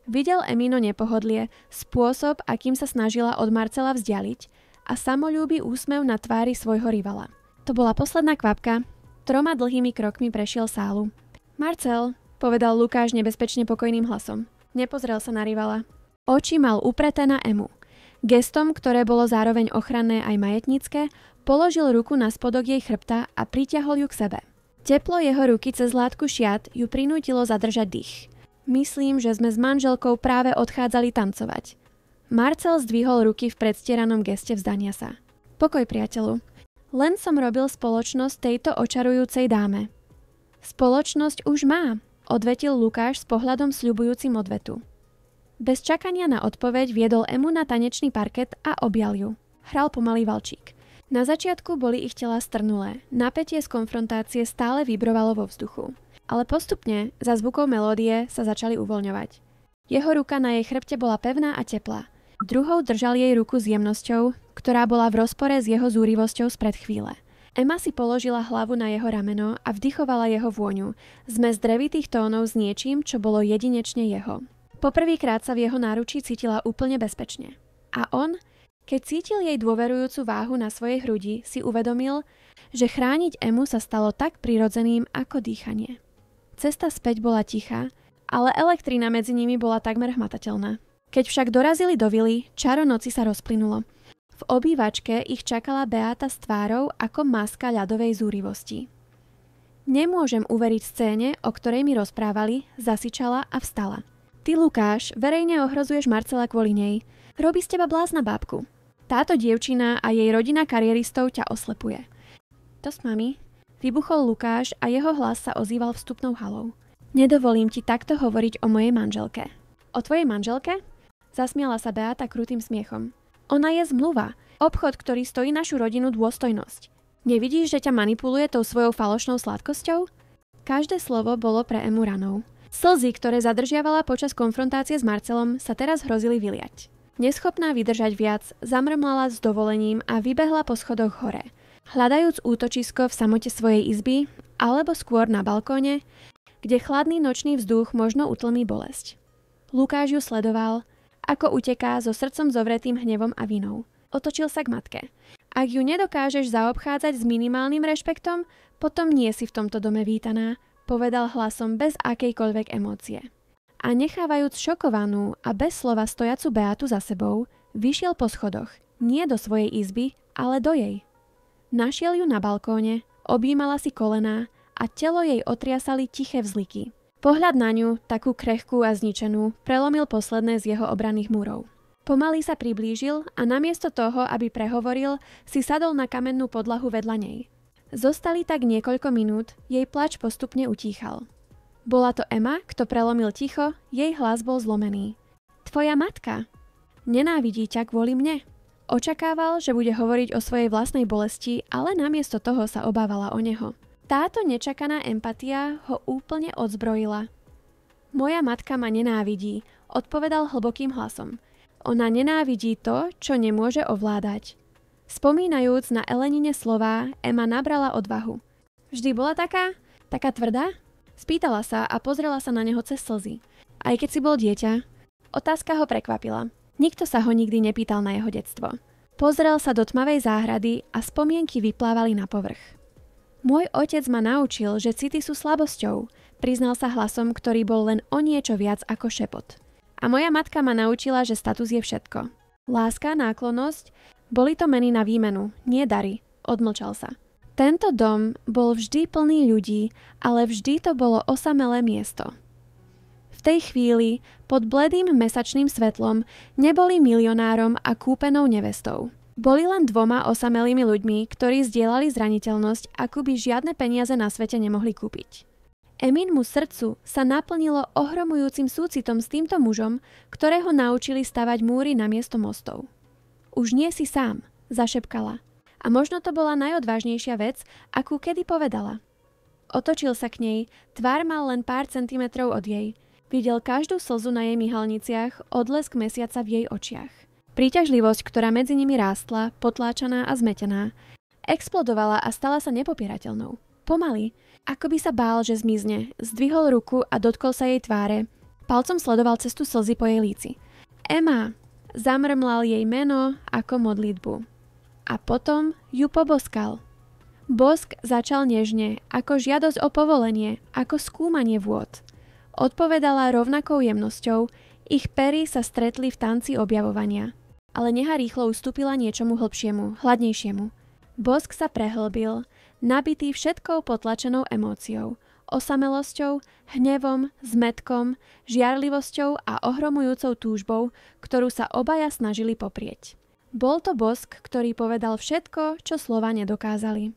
Videl Emino nepohodlie, spôsob, akým sa snažila od Marcela vzdialiť a samoľúbý úsmev na tvári svojho rivala. To bola posledná kvapka, 3 dlhými krokmi prešiel sálu. Marcel, povedal Lukáš nebezpečne pokojným hlasom. Nepozrel sa na rivala. Oči mal upreté na Emu. Gestom, ktoré bolo zároveň ochranné aj majetnícke, položil ruku na spodok jej chrbta a pritiahol ju k sebe. Teplo jeho ruky cez látku šiat ju prinútilo zadržať dých. Myslím, že sme s manželkou práve odchádzali tancovať. Marcel zdvihol ruky v predstieranom geste vzdania sa. Pokoj, priateľu. Len som robil spoločnosť tejto očarujúcej dáme. Spoločnosť už má, odvetil Lukáš s pohľadom sľubujúcim odvetu. Bez čakania na odpoveď viedol Emu na tanečný parket a objal ju. Hral pomalý valčík. Na začiatku boli ich tela strnulé, napätie z konfrontácie stále vibrovalo vo vzduchu. Ale postupne, za zvukou melódie, sa začali uvoľňovať. Jeho ruka na jej chrbte bola pevná a teplá. Druhou držal jej ruku s jemnosťou, ktorá bola v rozpore s jeho zúrivosťou spred chvíle. Emma si položila hlavu na jeho rameno a vdychovala jeho vôňu, zmes drevitých tónov s niečím, čo bolo jedinečne jeho. Poprvýkrát sa v jeho náručí cítila úplne bezpečne. A on, keď cítil jej dôverujúcu váhu na svojej hrudi, si uvedomil, že chrániť Emu sa stalo tak prirodzeným ako dýchanie. Cesta späť bola tichá, ale elektrina medzi nimi bola takmer hmatateľná. Keď však dorazili do vily, čaro noci sa rozplynulo. V obývačke ich čakala Beáta s tvárou ako maska ľadovej zúrivosti. Nemôžem uveriť scéne, o ktorej mi rozprávali, zasičala a vstala. Ty, Lukáš, verejne ohrozuješ Marcela kvôli nej. Robí z teba blázna bábku. Táto dievčina a jej rodina karieristov ťa oslepuje. To s mami, vybuchol Lukáš a jeho hlas sa ozýval vstupnou halou. Nedovolím ti takto hovoriť o mojej manželke. O tvojej manželke? Zasmiala sa Beáta krutým smiechom. Ona je zmluva, obchod, ktorý stojí našu rodinu dôstojnosť. Nevidíš, že ťa manipuluje tou svojou falošnou sladkosťou? Každé slovo bolo pre Emu ranou. Slzy, ktoré zadržiavala počas konfrontácie s Marcelom, sa teraz hrozili vyliať. Neschopná vydržať viac, zamrmlala s dovolením a vybehla po schodoch hore. hľadajúc útočisko v samote svojej izby alebo skôr na balkóne, kde chladný nočný vzduch možno utlmí bolesť. Lukáš ju sledoval, ako uteká so srdcom zovretým hnevom a vinou. Otočil sa k matke. Ak ju nedokážeš zaobchádzať s minimálnym rešpektom, potom nie si v tomto dome vítaná, povedal hlasom bez akejkoľvek emócie. A nechávajúc šokovanú a bez slova stojacu Beatu za sebou, vyšiel po schodoch, nie do svojej izby, ale do jej. Našiel ju na balkóne, objímala si kolená a telo jej otriasali tiché vzliky. Pohľad na ňu, takú krehkú a zničenú, prelomil posledné z jeho obranných múrov. Pomaly sa priblížil a namiesto toho, aby prehovoril, si sadol na kamennú podlahu vedľa nej. Zostali tak niekoľko minút, jej plač postupne utíchal. Bola to Emma, kto prelomil ticho, jej hlas bol zlomený. Tvoja matka. Nenávidí ťa kvôli mne. Očakával, že bude hovoriť o svojej vlastnej bolesti, ale namiesto toho sa obávala o neho. Táto nečakaná empatia ho úplne odzbrojila. Moja matka ma nenávidí, odpovedal hlbokým hlasom. Ona nenávidí to, čo nemôže ovládať. Spomínajúc na Elenine slová, Emma nabrala odvahu. Vždy bola taká tvrdá? Spýtala sa a pozrela sa na neho cez slzy. Aj keď si bol dieťa, otázka ho prekvapila. Nikto sa ho nikdy nepýtal na jeho detstvo. Pozrel sa do tmavej záhrady a spomienky vyplávali na povrch. Môj otec ma naučil, že city sú slabosťou, priznal sa hlasom, ktorý bol len o niečo viac ako šepot. A moja matka ma naučila, že status je všetko. Láska, náklonnosť, boli to meny na výmenu, nie dary, odmlčal sa. Tento dom bol vždy plný ľudí, ale vždy to bolo osamelé miesto. V tej chvíli, pod bledým mesačným svetlom, neboli milionárom a kúpenou nevestou. Boli len dvoma osamelými ľuďmi, ktorí zdieľali zraniteľnosť, akú by žiadne peniaze na svete nemohli kúpiť. Eminmu srdcu sa naplnilo ohromujúcim súcitom s týmto mužom, ktorého naučili stavať múry namiesto mostov. Už nie si sám, zašepkala. A možno to bola najodvážnejšia vec, akú kedy povedala. Otočil sa k nej, tvár mal len pár centimetrov od jej. Videl každú slzu na jej myhalniciach, odlesk mesiaca v jej očiach. Príťažlivosť, ktorá medzi nimi rástla, potláčaná a zmetená, explodovala a stala sa nepopierateľnou. Pomaly, ako by sa bál, že zmizne, zdvihol ruku a dotkol sa jej tváre. Palcom sledoval cestu slzy po jej líci. Emma, zamrmlal jej meno ako modlitbu. A potom ju poboskal. Bosk začal nežne, ako žiadosť o povolenie, ako skúmanie vôd. Odpovedala rovnakou jemnosťou, ich pery sa stretli v tanci objavovania. Ale neha rýchlo ustúpila niečomu hlbšiemu, hladnejšiemu. Bosk sa prehlbil, nabitý všetkou potlačenou emóciou, osamelosťou, hnevom, zmätkom, žiarlivosťou a ohromujúcou túžbou, ktorú sa obaja snažili poprieť. Bol to bosk, ktorý povedal všetko, čo slova nedokázali.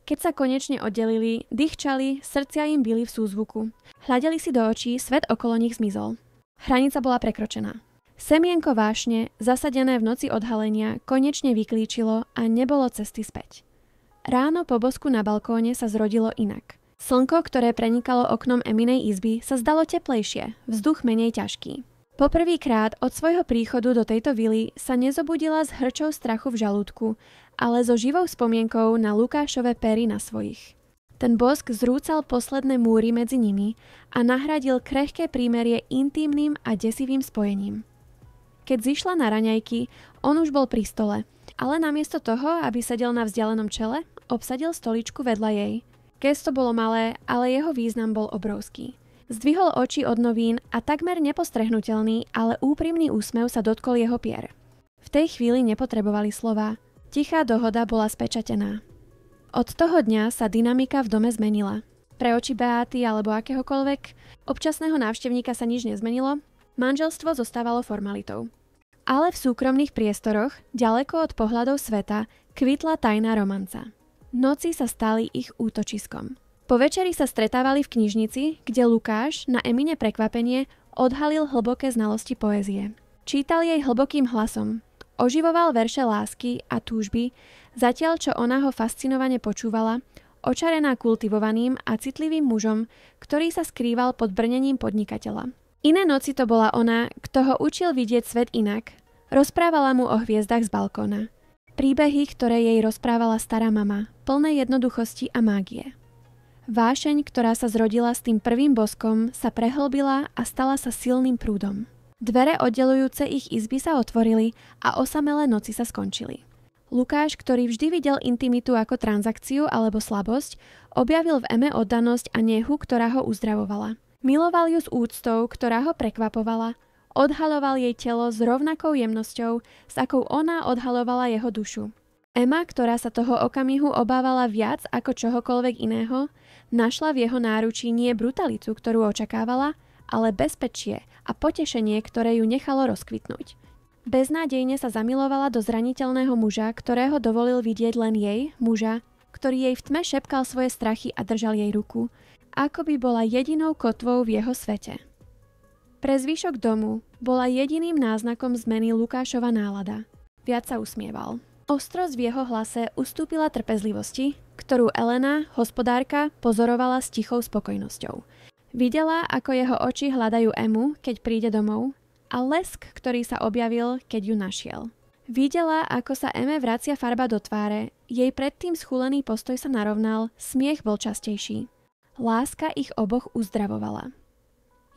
Keď sa konečne oddelili, dýchčali, srdcia im bili v súzvuku. Hľadeli si do očí, svet okolo nich zmizol. Hranica bola prekročená. Semienko vášne, zasadené v noci odhalenia, konečne vyklíčilo a nebolo cesty späť. Ráno po bosku na balkóne sa zrodilo inak. Slnko, ktoré prenikalo oknom Eminej izby, sa zdalo teplejšie, vzduch menej ťažký. Poprvýkrát od svojho príchodu do tejto vily sa nezobudila s hrčou strachu v žalúdku, ale so živou spomienkou na Lukášove pery na svojich. Ten bosk zrúcal posledné múry medzi nimi a nahradil krehké prímerie intímnym a desivým spojením. Keď zišla na raňajky, on už bol pri stole, ale namiesto toho, aby sedel na vzdialenom čele, obsadil stoličku vedľa jej. Gesto bolo malé, ale jeho význam bol obrovský. Zdvihol oči od novín a takmer nepostrehnutelný, ale úprimný úsmev sa dotkol jeho pier. V tej chvíli nepotrebovali slová. Tichá dohoda bola spečatená. Od toho dňa sa dynamika v dome zmenila. Pre oči Beaty alebo akéhokoľvek občasného návštevníka sa nič nezmenilo, manželstvo zostávalo formalitou. Ale v súkromných priestoroch, ďaleko od pohľadov sveta, kvitla tajná romanca. Noci sa stali ich útočiskom. Po večeri sa stretávali v knižnici, kde Lukáš, na Emine prekvapenie, odhalil hlboké znalosti poézie. Čítal jej hlbokým hlasom, oživoval verše lásky a túžby, zatiaľ čo ona ho fascinovane počúvala, očarená kultivovaným a citlivým mužom, ktorý sa skrýval pod brnením podnikateľa. Iné noci to bola ona, kto ho učil vidieť svet inak. Rozprávala mu o hviezdach z balkóna. Príbehy, ktoré jej rozprávala stará mama, plné jednoduchosti a mágie. Vášeň, ktorá sa zrodila s tým prvým boskom, sa prehlbila a stala sa silným prúdom. Dvere oddelujúce ich izby sa otvorili a osamelé noci sa skončili. Lukáš, ktorý vždy videl intimitu ako transakciu alebo slabosť, objavil v Eme oddanosť a nehu, ktorá ho uzdravovala. Miloval ju s úctou, ktorá ho prekvapovala, odhaľoval jej telo s rovnakou jemnosťou, s akou ona odhaľovala jeho dušu. Ema, ktorá sa toho okamihu obávala viac ako čohokoľvek iného, našla v jeho náručí nie brutalitu, ktorú očakávala, ale bezpečie a potešenie, ktoré ju nechalo rozkvitnúť. Beznádejne sa zamilovala do zraniteľného muža, ktorého dovolil vidieť len jej, muža, ktorý jej v tme šepkal svoje strachy a držal jej ruku, ako by bola jedinou kotvou v jeho svete. Pre zvyšok domu bola jediným náznakom zmeny Lukášova nálada. Viac sa usmieval. Ostrosť v jeho hlase ustúpila trpezlivosti, ktorú Elena, hospodárka, pozorovala s tichou spokojnosťou. Videla, ako jeho oči hľadajú Emu, keď príde domov, a lesk, ktorý sa objavil, keď ju našiel. Videla, ako sa Eme vracia farba do tváre, jej predtým schúlený postoj sa narovnal, smiech bol častejší. Láska ich oboch uzdravovala.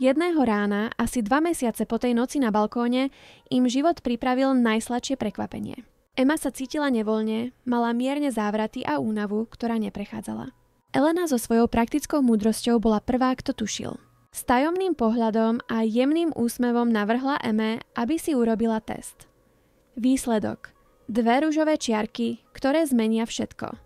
Jedného rána, asi 2 mesiace po tej noci na balkóne, im život pripravil najsladšie prekvapenie. Ema sa cítila nevoľne, mala mierne závraty a únavu, ktorá neprechádzala. Elena so svojou praktickou múdrosťou bola prvá, kto tušil. S tajomným pohľadom a jemným úsmevom navrhla Eme, aby si urobila test. Výsledok. 2 ružové čiarky, ktoré zmenia všetko.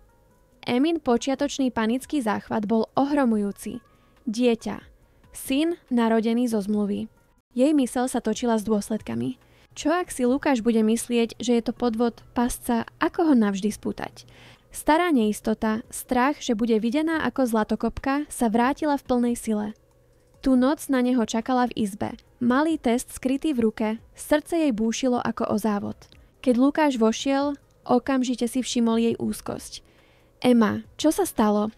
Emin počiatočný panický záchvat bol ohromujúci. Dieťa. Syn narodený zo zmluvy. Jej myseľ sa točila s dôsledkami. Čo ak si Lukáš bude myslieť, že je to podvod, pasca, ako ho navždy spútať? Stará neistota, strach, že bude videná ako zlatokopka, sa vrátila v plnej sile. Tú noc na neho čakala v izbe. Malý test skrytý v ruke, srdce jej búšilo ako o závod. Keď Lukáš vošiel, okamžite si všimol jej úzkosť. Ema, čo sa stalo?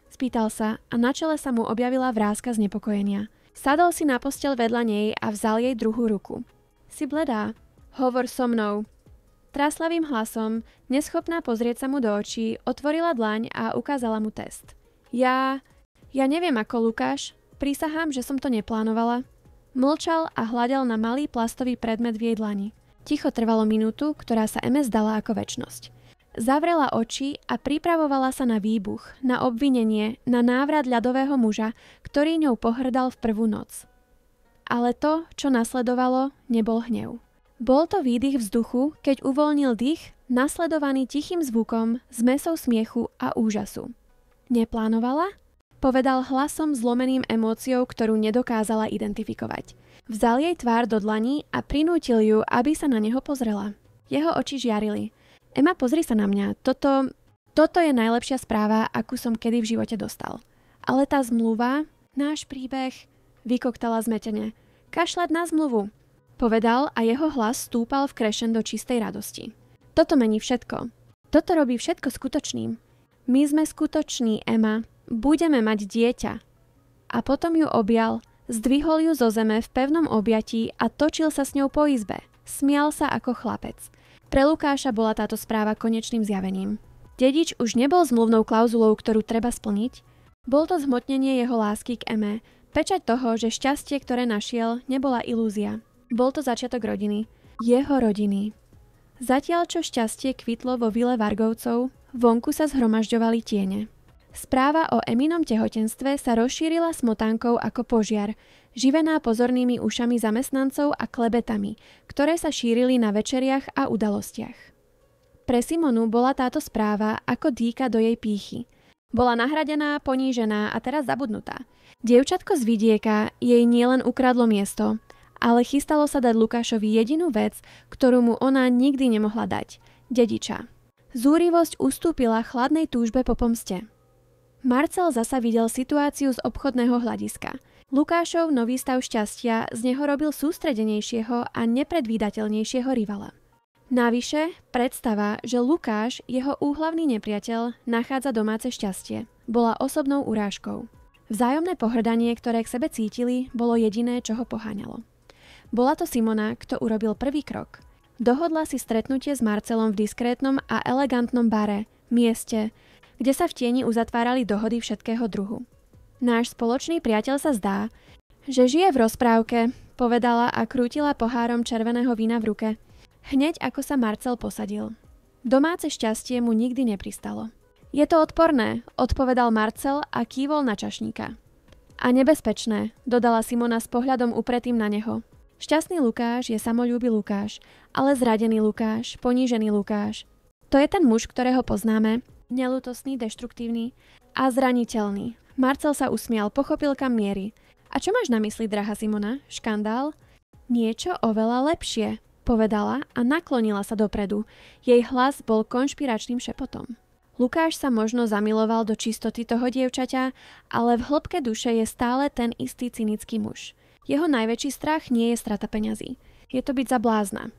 Spýtal sa a na čele sa mu objavila vráska znepokojenia. Sadol si na posteľ vedľa nej a vzal jej druhú ruku. Si bledá. Hovor so mnou. Tráslavým hlasom, neschopná pozrieť sa mu do očí, otvorila dlaň a ukázala mu test. Ja neviem ako Lukáš. Prisahám, že som to neplánovala. Mlčal a hľadel na malý plastový predmet v jej dlani. Ticho trvalo minútu, ktorá sa Eme zdala ako večnosť. Zavrela oči a pripravovala sa na výbuch, na obvinenie, na návrat ľadového muža, ktorý ňou pohrdal v prvú noc. Ale to, čo nasledovalo, nebol hnev. Bol to výdych vzduchu, keď uvoľnil dých, nasledovaný tichým zvukom, zmesou smiechu a úžasu. Neplánovala? Povedal hlasom zlomeným emóciou, ktorú nedokázala identifikovať. Vzal jej tvár do dlaní a prinútil ju, aby sa na neho pozrela. Jeho oči žiarili. Ema, pozri sa na mňa. Toto je najlepšia správa, akú som kedy v živote dostal. Ale tá zmluva, náš príbeh, vykoktala zmetene. Kašľať na zmluvu, povedal a jeho hlas stúpal v krešendo čistej radosti. Toto mení všetko. Toto robí všetko skutočným. My sme skutoční, Ema. Budeme mať dieťa. A potom ju objal, zdvihol ju zo zeme v pevnom objatí a točil sa s ňou po izbe. Smial sa ako chlapec. Pre Lukáša bola táto správa konečným zjavením. Dedič už nebol zmluvnou klauzulou, ktorú treba splniť. Bol to zhmotnenie jeho lásky k Eme, pečať toho, že šťastie, ktoré našiel, nebola ilúzia. Bol to začiatok rodiny. Jeho rodiny. Zatiaľ, čo šťastie kvitlo vo vile Vargovcov, vonku sa zhromažďovali tiene. Správa o Eminom tehotenstve sa rozšírila smotánkou ako požiar, živená pozornými ušami zamestnancov a klebetami, ktoré sa šírili na večeriach a udalostiach. Pre Simonu bola táto správa ako dýka do jej pýchy. Bola nahradená, ponížená a teraz zabudnutá. Dievčatko z vidieka jej nielen ukradlo miesto, ale chystalo sa dať Lukášovi jedinú vec, ktorú mu ona nikdy nemohla dať – dediča. Zúrivosť ustúpila chladnej túžbe po pomste. Marcel zasa videl situáciu z obchodného hľadiska. Lukášov nový stav šťastia z neho robil sústredenejšieho a nepredvídateľnejšieho rivala. Navyše, predstava, že Lukáš, jeho úhlavný nepriateľ, nachádza domáce šťastie, bola osobnou urážkou. Vzájomné pohrdanie, ktoré k sebe cítili, bolo jediné, čo ho poháňalo. Bola to Simona, kto urobil prvý krok. Dohodla si stretnutie s Marcelom v diskrétnom a elegantnom bare, mieste, kde sa v tieni uzatvárali dohody všetkého druhu. Náš spoločný priateľ sa zdá, že žije v rozprávke, povedala a krútila pohárom červeného vína v ruke. Hneď ako sa Marcel posadil. Domáce šťastie mu nikdy nepristalo. Je to odporné, odpovedal Marcel a kývol na čašníka. A nebezpečné, dodala Simona s pohľadom upretým na neho. Šťastný Lukáš je samoľúbý Lukáš, ale zradený Lukáš, ponížený Lukáš. To je ten muž, ktorého poznáme, neľútostný, deštruktívny a zraniteľný. Marcel sa usmial, pochopil, kam mierí. A čo máš na mysli, drahá Simona? Škandál? Niečo oveľa lepšie, povedala a naklonila sa dopredu. Jej hlas bol konšpiračným šepotom. Lukáš sa možno zamiloval do čistoty toho dievčaťa, ale v hĺbke duše je stále ten istý cynický muž. Jeho najväčší strach nie je strata peňazí. Je to byť za blázna.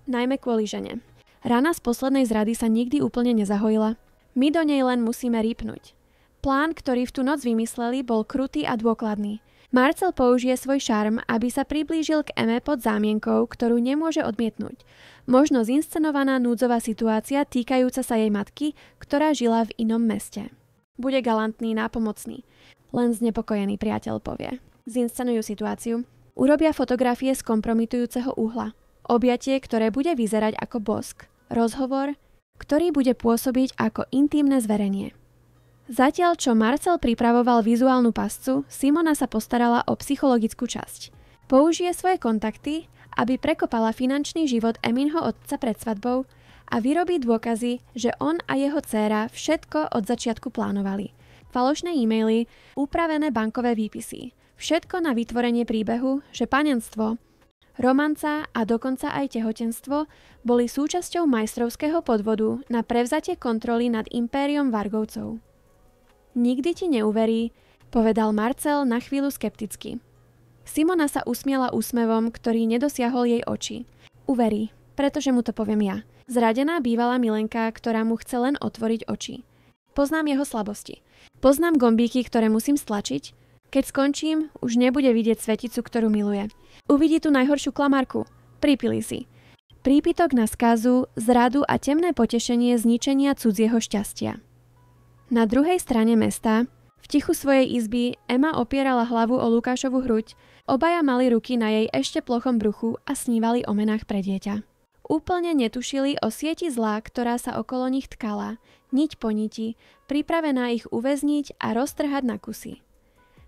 Najmä kvôli žene. Rana z poslednej zrady sa nikdy úplne nezahojila. My do nej len musíme rýpnuť. Plán, ktorý v tú noc vymysleli, bol krutý a dôkladný. Marcel použije svoj šarm, aby sa priblížil k Eme pod zámienkou, ktorú nemôže odmietnúť. Možno zinscenovaná núdzová situácia týkajúca sa jej matky, ktorá žila v inom meste. Bude galantný, nápomocný. Len znepokojený priateľ povie. Zinscenujú situáciu. Urobia fotografie z kompromitujúceho uhla. Objatie, ktoré bude vyzerať ako bosk. Rozhovor, ktorý bude pôsobiť ako intímne zverenie. Zatiaľ, čo Marcel pripravoval vizuálnu pascu, Simona sa postarala o psychologickú časť. Použije svoje kontakty, aby prekopala finančný život Eminho otca pred svadbou a vyrobí dôkazy, že on a jeho dcéra všetko od začiatku plánovali. Falošné e-maily, upravené bankové výpisy. Všetko na vytvorenie príbehu, že panenstvo, romanca a dokonca aj tehotenstvo boli súčasťou majstrovského podvodu na prevzatie kontroly nad impériom Vargovcov. Nikdy ti neuverí, povedal Marcel na chvíľu skepticky. Simona sa usmiala úsmevom, ktorý nedosiahol jej oči. Uverí, pretože mu to poviem ja. Zradená bývalá milenka, ktorá mu chce len otvoriť oči. Poznám jeho slabosti. Poznám gombíky, ktoré musím stlačiť. Keď skončím, už nebude vidieť sveticu, ktorú miluje. Uvidí tú najhoršiu klamárku. Pripili si. Prípitok na skazu, zradu a temné potešenie zničenia cudzieho šťastia. Na druhej strane mesta, v tichu svojej izby, Ema opierala hlavu o Lukášovu hruď, obaja mali ruky na jej ešte plochom bruchu a snívali o menách pre dieťa. Úplne netušili o sieti zla, ktorá sa okolo nich tkala, niť po niti, pripravená ich uväzniť a roztrhať na kusy.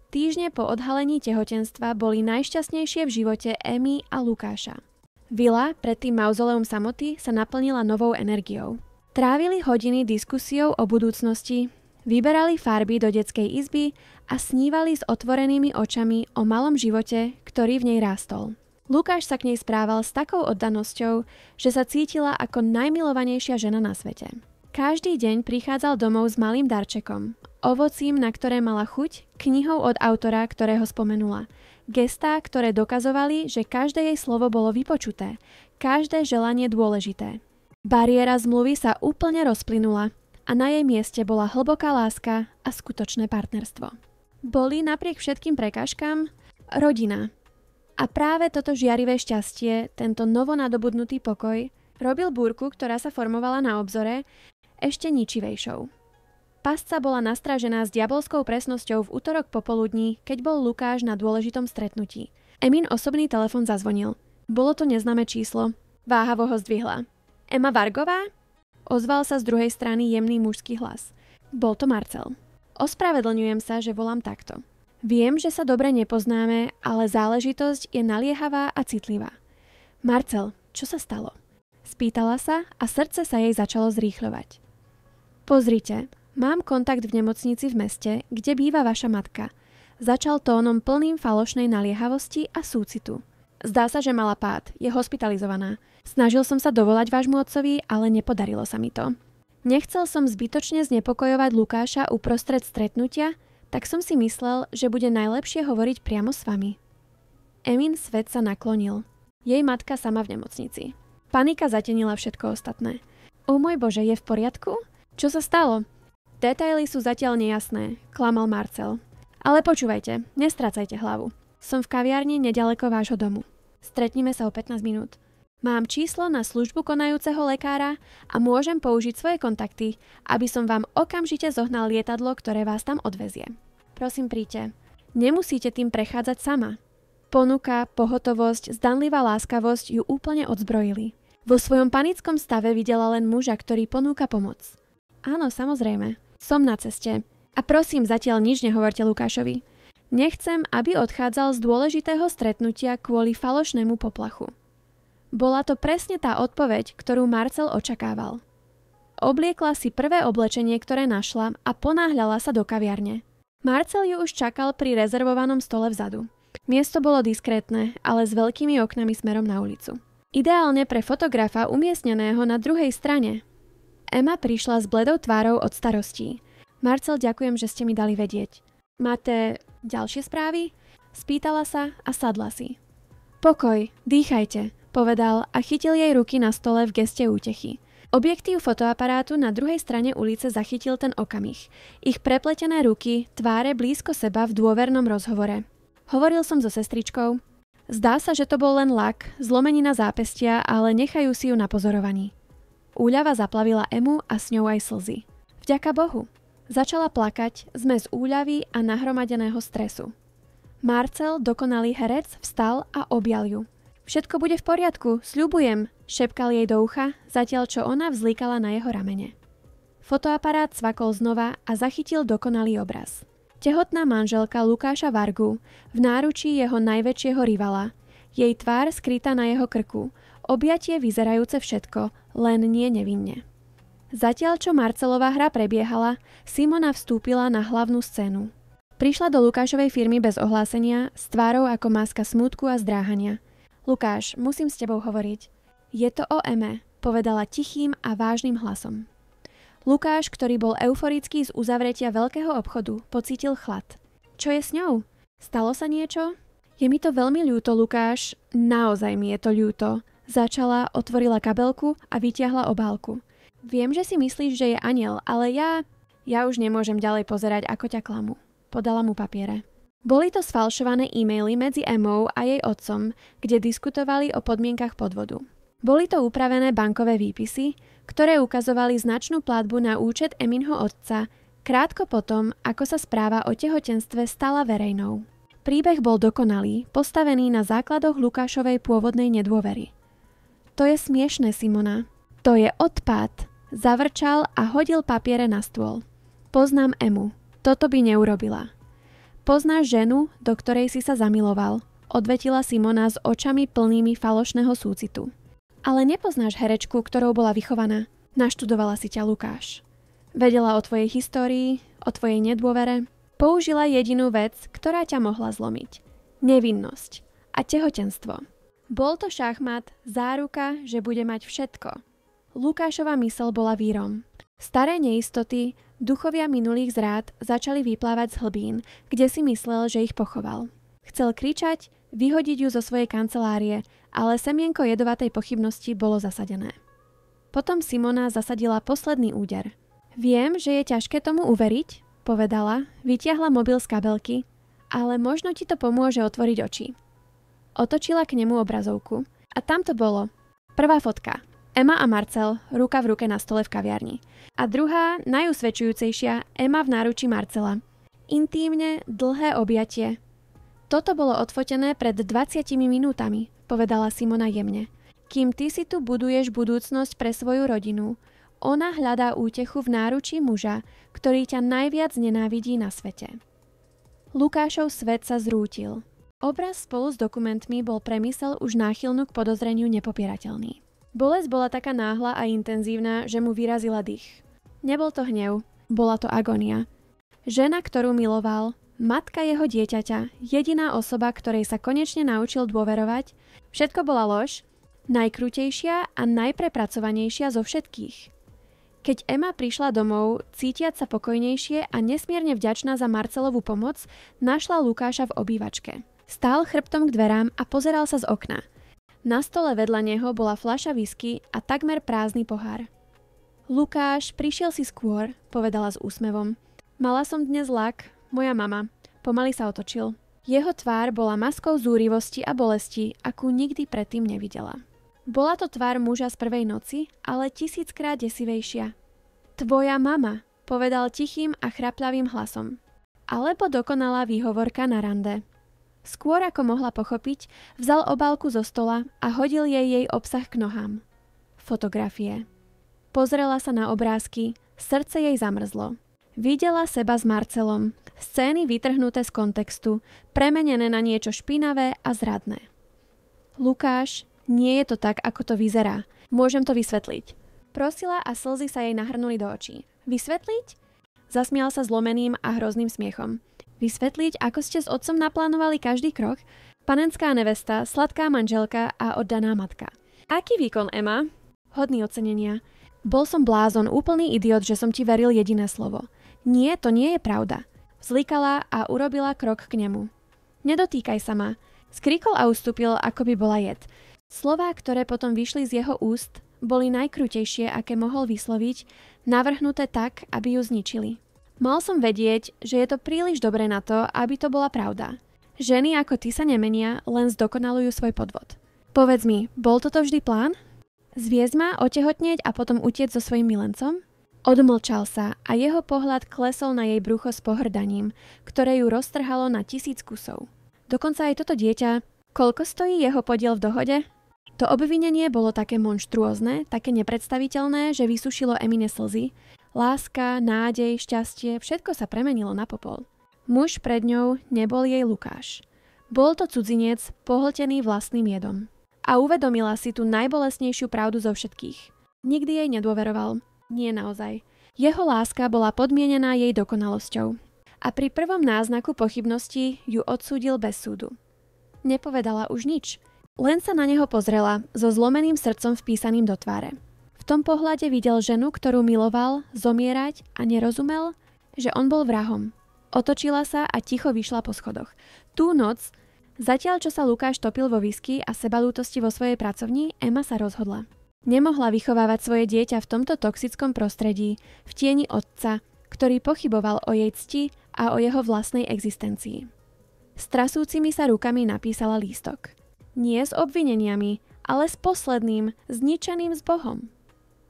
Týždne po odhalení tehotenstva boli najšťastnejšie v živote Emy a Lukáša. Vila, predtým mauzoleum samoty, sa naplnila novou energiou. Trávili hodiny diskusiou o budúcnosti, vyberali farby do detskej izby a snívali s otvorenými očami o malom živote, ktorý v nej rástol. Lukáš sa k nej správal s takou oddanosťou, že sa cítila ako najmilovanejšia žena na svete. Každý deň prichádzal domov s malým darčekom, ovocím, na ktoré mala chuť, knihou od autora, ktorého spomenula. Gestá, ktoré dokazovali, že každé jej slovo bolo vypočuté, každé želanie dôležité. Bariéra zmluvy sa úplne rozplynula a na jej mieste bola hlboká láska a skutočné partnerstvo. Boli napriek všetkým prekážkam rodina. A práve toto žiarivé šťastie, tento novonadobudnutý pokoj, robil búrku, ktorá sa formovala na obzore, ešte ničivejšou. Pasca bola nastražená s diabolskou presnosťou v utorok popoludní, keď bol Lukáš na dôležitom stretnutí. Emin osobný telefon zazvonil. Bolo to neznáme číslo. Váhavo ho zdvihla. Ema Vargová? Ozval sa z druhej strany jemný mužský hlas. Bol to Marcel. Ospravedlňujem sa, že volám takto. Viem, že sa dobre nepoznáme, ale záležitosť je naliehavá a citlivá. Marcel, čo sa stalo? Spýtala sa a srdce sa jej začalo zrýchľovať. Pozrite, mám kontakt v nemocnici v meste, kde býva vaša matka. Začal tónom plným falošnej naliehavosti a súcitu. Zdá sa, že mala pád, je hospitalizovaná. Snažil som sa dovolať vášmu otcovi, ale nepodarilo sa mi to. Nechcel som zbytočne znepokojovať Lukáša uprostred stretnutia, tak som si myslel, že bude najlepšie hovoriť priamo s vami. Emin svet sa naklonil. Jej matka sama v nemocnici. Panika zatenila všetko ostatné. O môj Bože, je v poriadku? Čo sa stalo? Detaily sú zatiaľ nejasné, klamal Marcel. Ale počúvajte, nestracajte hlavu. Som v kaviarni nedaleko vášho domu. Stretnime sa o 15 minút. Mám číslo na službu konajúceho lekára a môžem použiť svoje kontakty, aby som vám okamžite zohnal lietadlo, ktoré vás tam odvezie. Prosím, príďte. Nemusíte tým prechádzať sama. Ponuka, pohotovosť, zdanlivá láskavosť ju úplne odzbrojili. Vo svojom panickom stave videla len muža, ktorý ponúka pomoc. Áno, samozrejme. Som na ceste. A prosím, zatiaľ nič nehovorte Lukášovi. Nechcem, aby odchádzal z dôležitého stretnutia kvôli falošnému poplachu. Bola to presne tá odpoveď, ktorú Marcel očakával. Obliekla si prvé oblečenie, ktoré našla a ponáhľala sa do kaviarne. Marcel ju už čakal pri rezervovanom stole vzadu. Miesto bolo diskrétne, ale s veľkými oknami smerom na ulicu. Ideálne pre fotografa umiestneného na druhej strane. Emma prišla s bledou tvárou od starostí. Marcel, ďakujem, že ste mi dali vedieť. Máte ďalšie správy? Spýtala sa a sadla si. Pokoj, dýchajte, povedal a chytil jej ruky na stole v geste útechy. Objektív fotoaparátu na druhej strane ulice zachytil ten okamih. Ich prepletené ruky, tváre blízko seba v dôvernom rozhovore. Hovoril som so sestričkou. Zdá sa, že to bol len lak, zlomenina zápestia, ale nechajú si ju na pozorovaní. Úľava zaplavila Emu a s ňou aj slzy. Vďaka Bohu. Začala plakať, zmes úľavy a nahromadeného stresu. Marcel, dokonalý herec, vstal a objal ju. Všetko bude v poriadku, sľubujem, šepkal jej do ucha, zatiaľ čo ona vzlíkala na jeho ramene. Fotoaparát cvakol znova a zachytil dokonalý obraz. Tehotná manželka Lukáša Vargu, v náručí jeho najväčšieho rivala, jej tvár skrytá na jeho krku, objatie vyzerajúce všetko, len nie nevinne. Zatiaľ čo Marcelová hra prebiehala, Simona vstúpila na hlavnú scénu. Prišla do Lukášovej firmy bez ohlásenia, s tvárou ako maska smútku a zdráhania. Lukáš, musím s tebou hovoriť. Je to o Eme, povedala tichým a vážnym hlasom. Lukáš, ktorý bol euforický z uzavretia veľkého obchodu, pocítil chlad. Čo je s ňou? Stalo sa niečo? Je mi to veľmi ľúto, Lukáš. Naozaj mi je to ľúto. Začala, otvorila kabelku a vytiahla obálku. Viem, že si myslíš, že je anjel, ale ja už nemôžem ďalej pozerať, ako ťa klamu. Podala mu papiere. Boli to sfalšované e-maily medzi Emou a jej otcom, kde diskutovali o podmienkach podvodu. Boli to upravené bankové výpisy, ktoré ukazovali značnú platbu na účet Eminho otca, krátko potom, ako sa správa o tehotenstve stala verejnou. Príbeh bol dokonalý, postavený na základoch Lukášovej pôvodnej nedôvery. To je smiešné, Simona. To je odpad. Zavrčal a hodil papiere na stôl. Poznám Emu. Toto by neurobila. Poznáš ženu, do ktorej si sa zamiloval, odvetila Simona s očami plnými falošného súcitu. Ale nepoznáš herečku, ktorou bola vychovaná. Naštudovala si ťa Lukáš. Vedela o tvojej histórii, o tvojej nedôvere. Použila jedinú vec, ktorá ťa mohla zlomiť. Nevinnosť a tehotenstvo. Bol to šachmat, záruka, že bude mať všetko. Lukášova myseľ bola vírom. Staré neistoty, duchovia minulých zrád začali vyplávať z hlbín, kde si myslel, že ich pochoval. Chcel kričať, vyhodiť ju zo svojej kancelárie, ale semienko jedovatej pochybnosti bolo zasadené. Potom Simona zasadila posledný úder. Viem, že je ťažké tomu uveriť, povedala, vytiahla mobil z kabelky, ale možno ti to pomôže otvoriť oči. Otočila k nemu obrazovku. A tam to bolo. Prvá fotka. Ema a Marcel, ruka v ruke na stole v kaviarni. A druhá, najusvedčujúcejšia, Ema v náručí Marcela. Intímne, dlhé objatie. Toto bolo odfotené pred 20 minútami, povedala Simona jemne. Kým ty si tu buduješ budúcnosť pre svoju rodinu, ona hľadá útechu v náručí muža, ktorý ťa najviac nenávidí na svete. Lukášov svet sa zrútil. Obraz spolu s dokumentmi bol pre myseľ už náchylnú k podozreniu nepopierateľný. Bolesť bola taká náhla a intenzívna, že mu vyrazila dých. Nebol to hnev, bola to agónia. Žena, ktorú miloval, matka jeho dieťaťa, jediná osoba, ktorej sa konečne naučil dôverovať, všetko bola lož, najkrutejšia a najprepracovanejšia zo všetkých. Keď Ema prišla domov, cítiac sa pokojnejšie a nesmierne vďačná za Marcelovú pomoc, našla Lukáša v obývačke. Stál chrbtom k dverám a pozeral sa z okna. Na stole vedľa neho bola fľaša whisky a takmer prázdny pohár. Lukáš, prišiel si skôr, povedala s úsmevom. Mala som dnes lak, moja mama. Pomaly sa otočil. Jeho tvár bola maskou zúrivosti a bolesti, akú nikdy predtým nevidela. Bola to tvár muža z prvej noci, ale 1000-krát desivejšia. Tvoja mama, povedal tichým a chrapľavým hlasom. Alebo dokonalá výhovorka na rande. Skôr ako mohla pochopiť, vzal obálku zo stola a hodil jej obsah k nohám. Fotografie. Pozrela sa na obrázky, srdce jej zamrzlo. Videla seba s Marcelom, scény vytrhnuté z kontextu, premenené na niečo špinavé a zradné. Lukáš, nie je to tak, ako to vyzerá. Môžem to vysvetliť. Prosila a slzy sa jej nahrnuli do očí. Vysvetliť? Zasmial sa zlomeným a hrozným smiechom. Vysvetliť, ako ste s otcom naplánovali každý krok? Panenská nevesta, sladká manželka a oddaná matka. Aký výkon, Emma? Hodný ocenenia. Bol som blázon, úplný idiot, že som ti veril jediné slovo. Nie, to nie je pravda. Vzlikala a urobila krok k nemu. Nedotýkaj sa ma. Skrikol a ustúpil, ako by bola jed. Slová, ktoré potom vyšli z jeho úst, boli najkrutejšie, aké mohol vysloviť, navrhnuté tak, aby ju zničili. Mal som vedieť, že je to príliš dobré na to, aby to bola pravda. Ženy ako ty sa nemenia, len zdokonalujú svoj podvod. Povedz mi, bol toto vždy plán? Zviesť ma, otehotnieť a potom utiec so svojím milencom? Odmlčal sa a jeho pohľad klesol na jej brucho s pohrdaním, ktoré ju roztrhalo na 1000 kusov. Dokonca aj toto dieťa, koľko stojí jeho podiel v dohode? To obvinenie bolo také monštruózne, také nepredstaviteľné, že vysušilo Emine slzy. Láska, nádej, šťastie, všetko sa premenilo na popol. Muž pred ňou nebol jej Lukáš. Bol to cudzinec, pohltený vlastným jedom. A uvedomila si tú najbolestnejšiu pravdu zo všetkých. Nikdy jej nedôveroval. Nie naozaj. Jeho láska bola podmienená jej dokonalosťou. A pri prvom náznaku pochybnosti ju odsúdil bez súdu. Nepovedala už nič. Len sa na neho pozrela, so zlomeným srdcom vpísaným do tváre. V tom pohľade videl ženu, ktorú miloval, zomierať a nerozumel, že on bol vrahom. Otočila sa a ticho vyšla po schodoch. Tú noc, zatiaľ čo sa Lukáš topil vo whisky a sebalútosti vo svojej pracovni, Emma sa rozhodla. Nemohla vychovávať svoje dieťa v tomto toxickom prostredí, v tieni otca, ktorý pochyboval o jej cti a o jeho vlastnej existencii. S trasúcimi sa rukami napísala lístok. Nie s obvineniami, ale s posledným, zničeným s Bohom.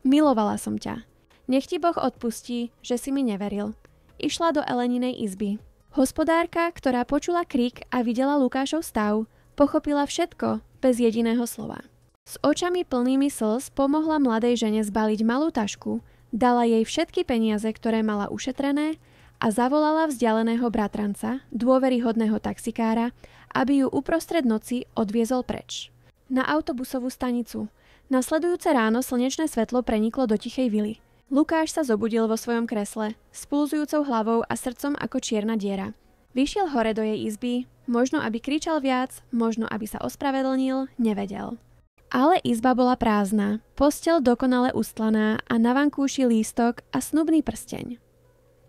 Milovala som ťa. Nech ti Boh odpustí, že si mi neveril. Išla do Eleninej izby. Hospodárka, ktorá počula krík a videla Lukášov stav, pochopila všetko bez jediného slova. S očami plnými slz pomohla mladej žene zbaliť malú tašku, dala jej všetky peniaze, ktoré mala ušetrené a zavolala vzdialeného bratranca, dôveryhodného taxikára, aby ju uprostred noci odviezol preč. Na autobusovú stanicu. Nasledujúce ráno slnečné svetlo preniklo do tichej vily. Lukáš sa zobudil vo svojom kresle, s pulzujúcou hlavou a srdcom ako čierna diera. Vyšiel hore do jej izby, možno aby kričal viac, možno aby sa ospravedlnil, nevedel. Ale izba bola prázdna, posteľ dokonale ustlaná a na vankúši lístok a snubný prsteň.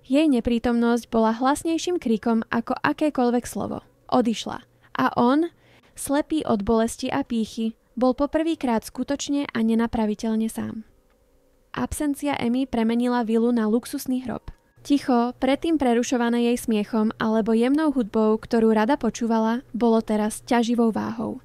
Jej neprítomnosť bola hlasnejším kríkom ako akékoľvek slovo. Odišla. A on, slepý od bolesti a pýchy, bol poprvýkrát skutočne a nenapraviteľne sám. Absencia Emmy premenila vilu na luxusný hrob. Ticho, predtým prerušované jej smiechom alebo jemnou hudbou, ktorú rada počúvala, bolo teraz ťaživou váhou.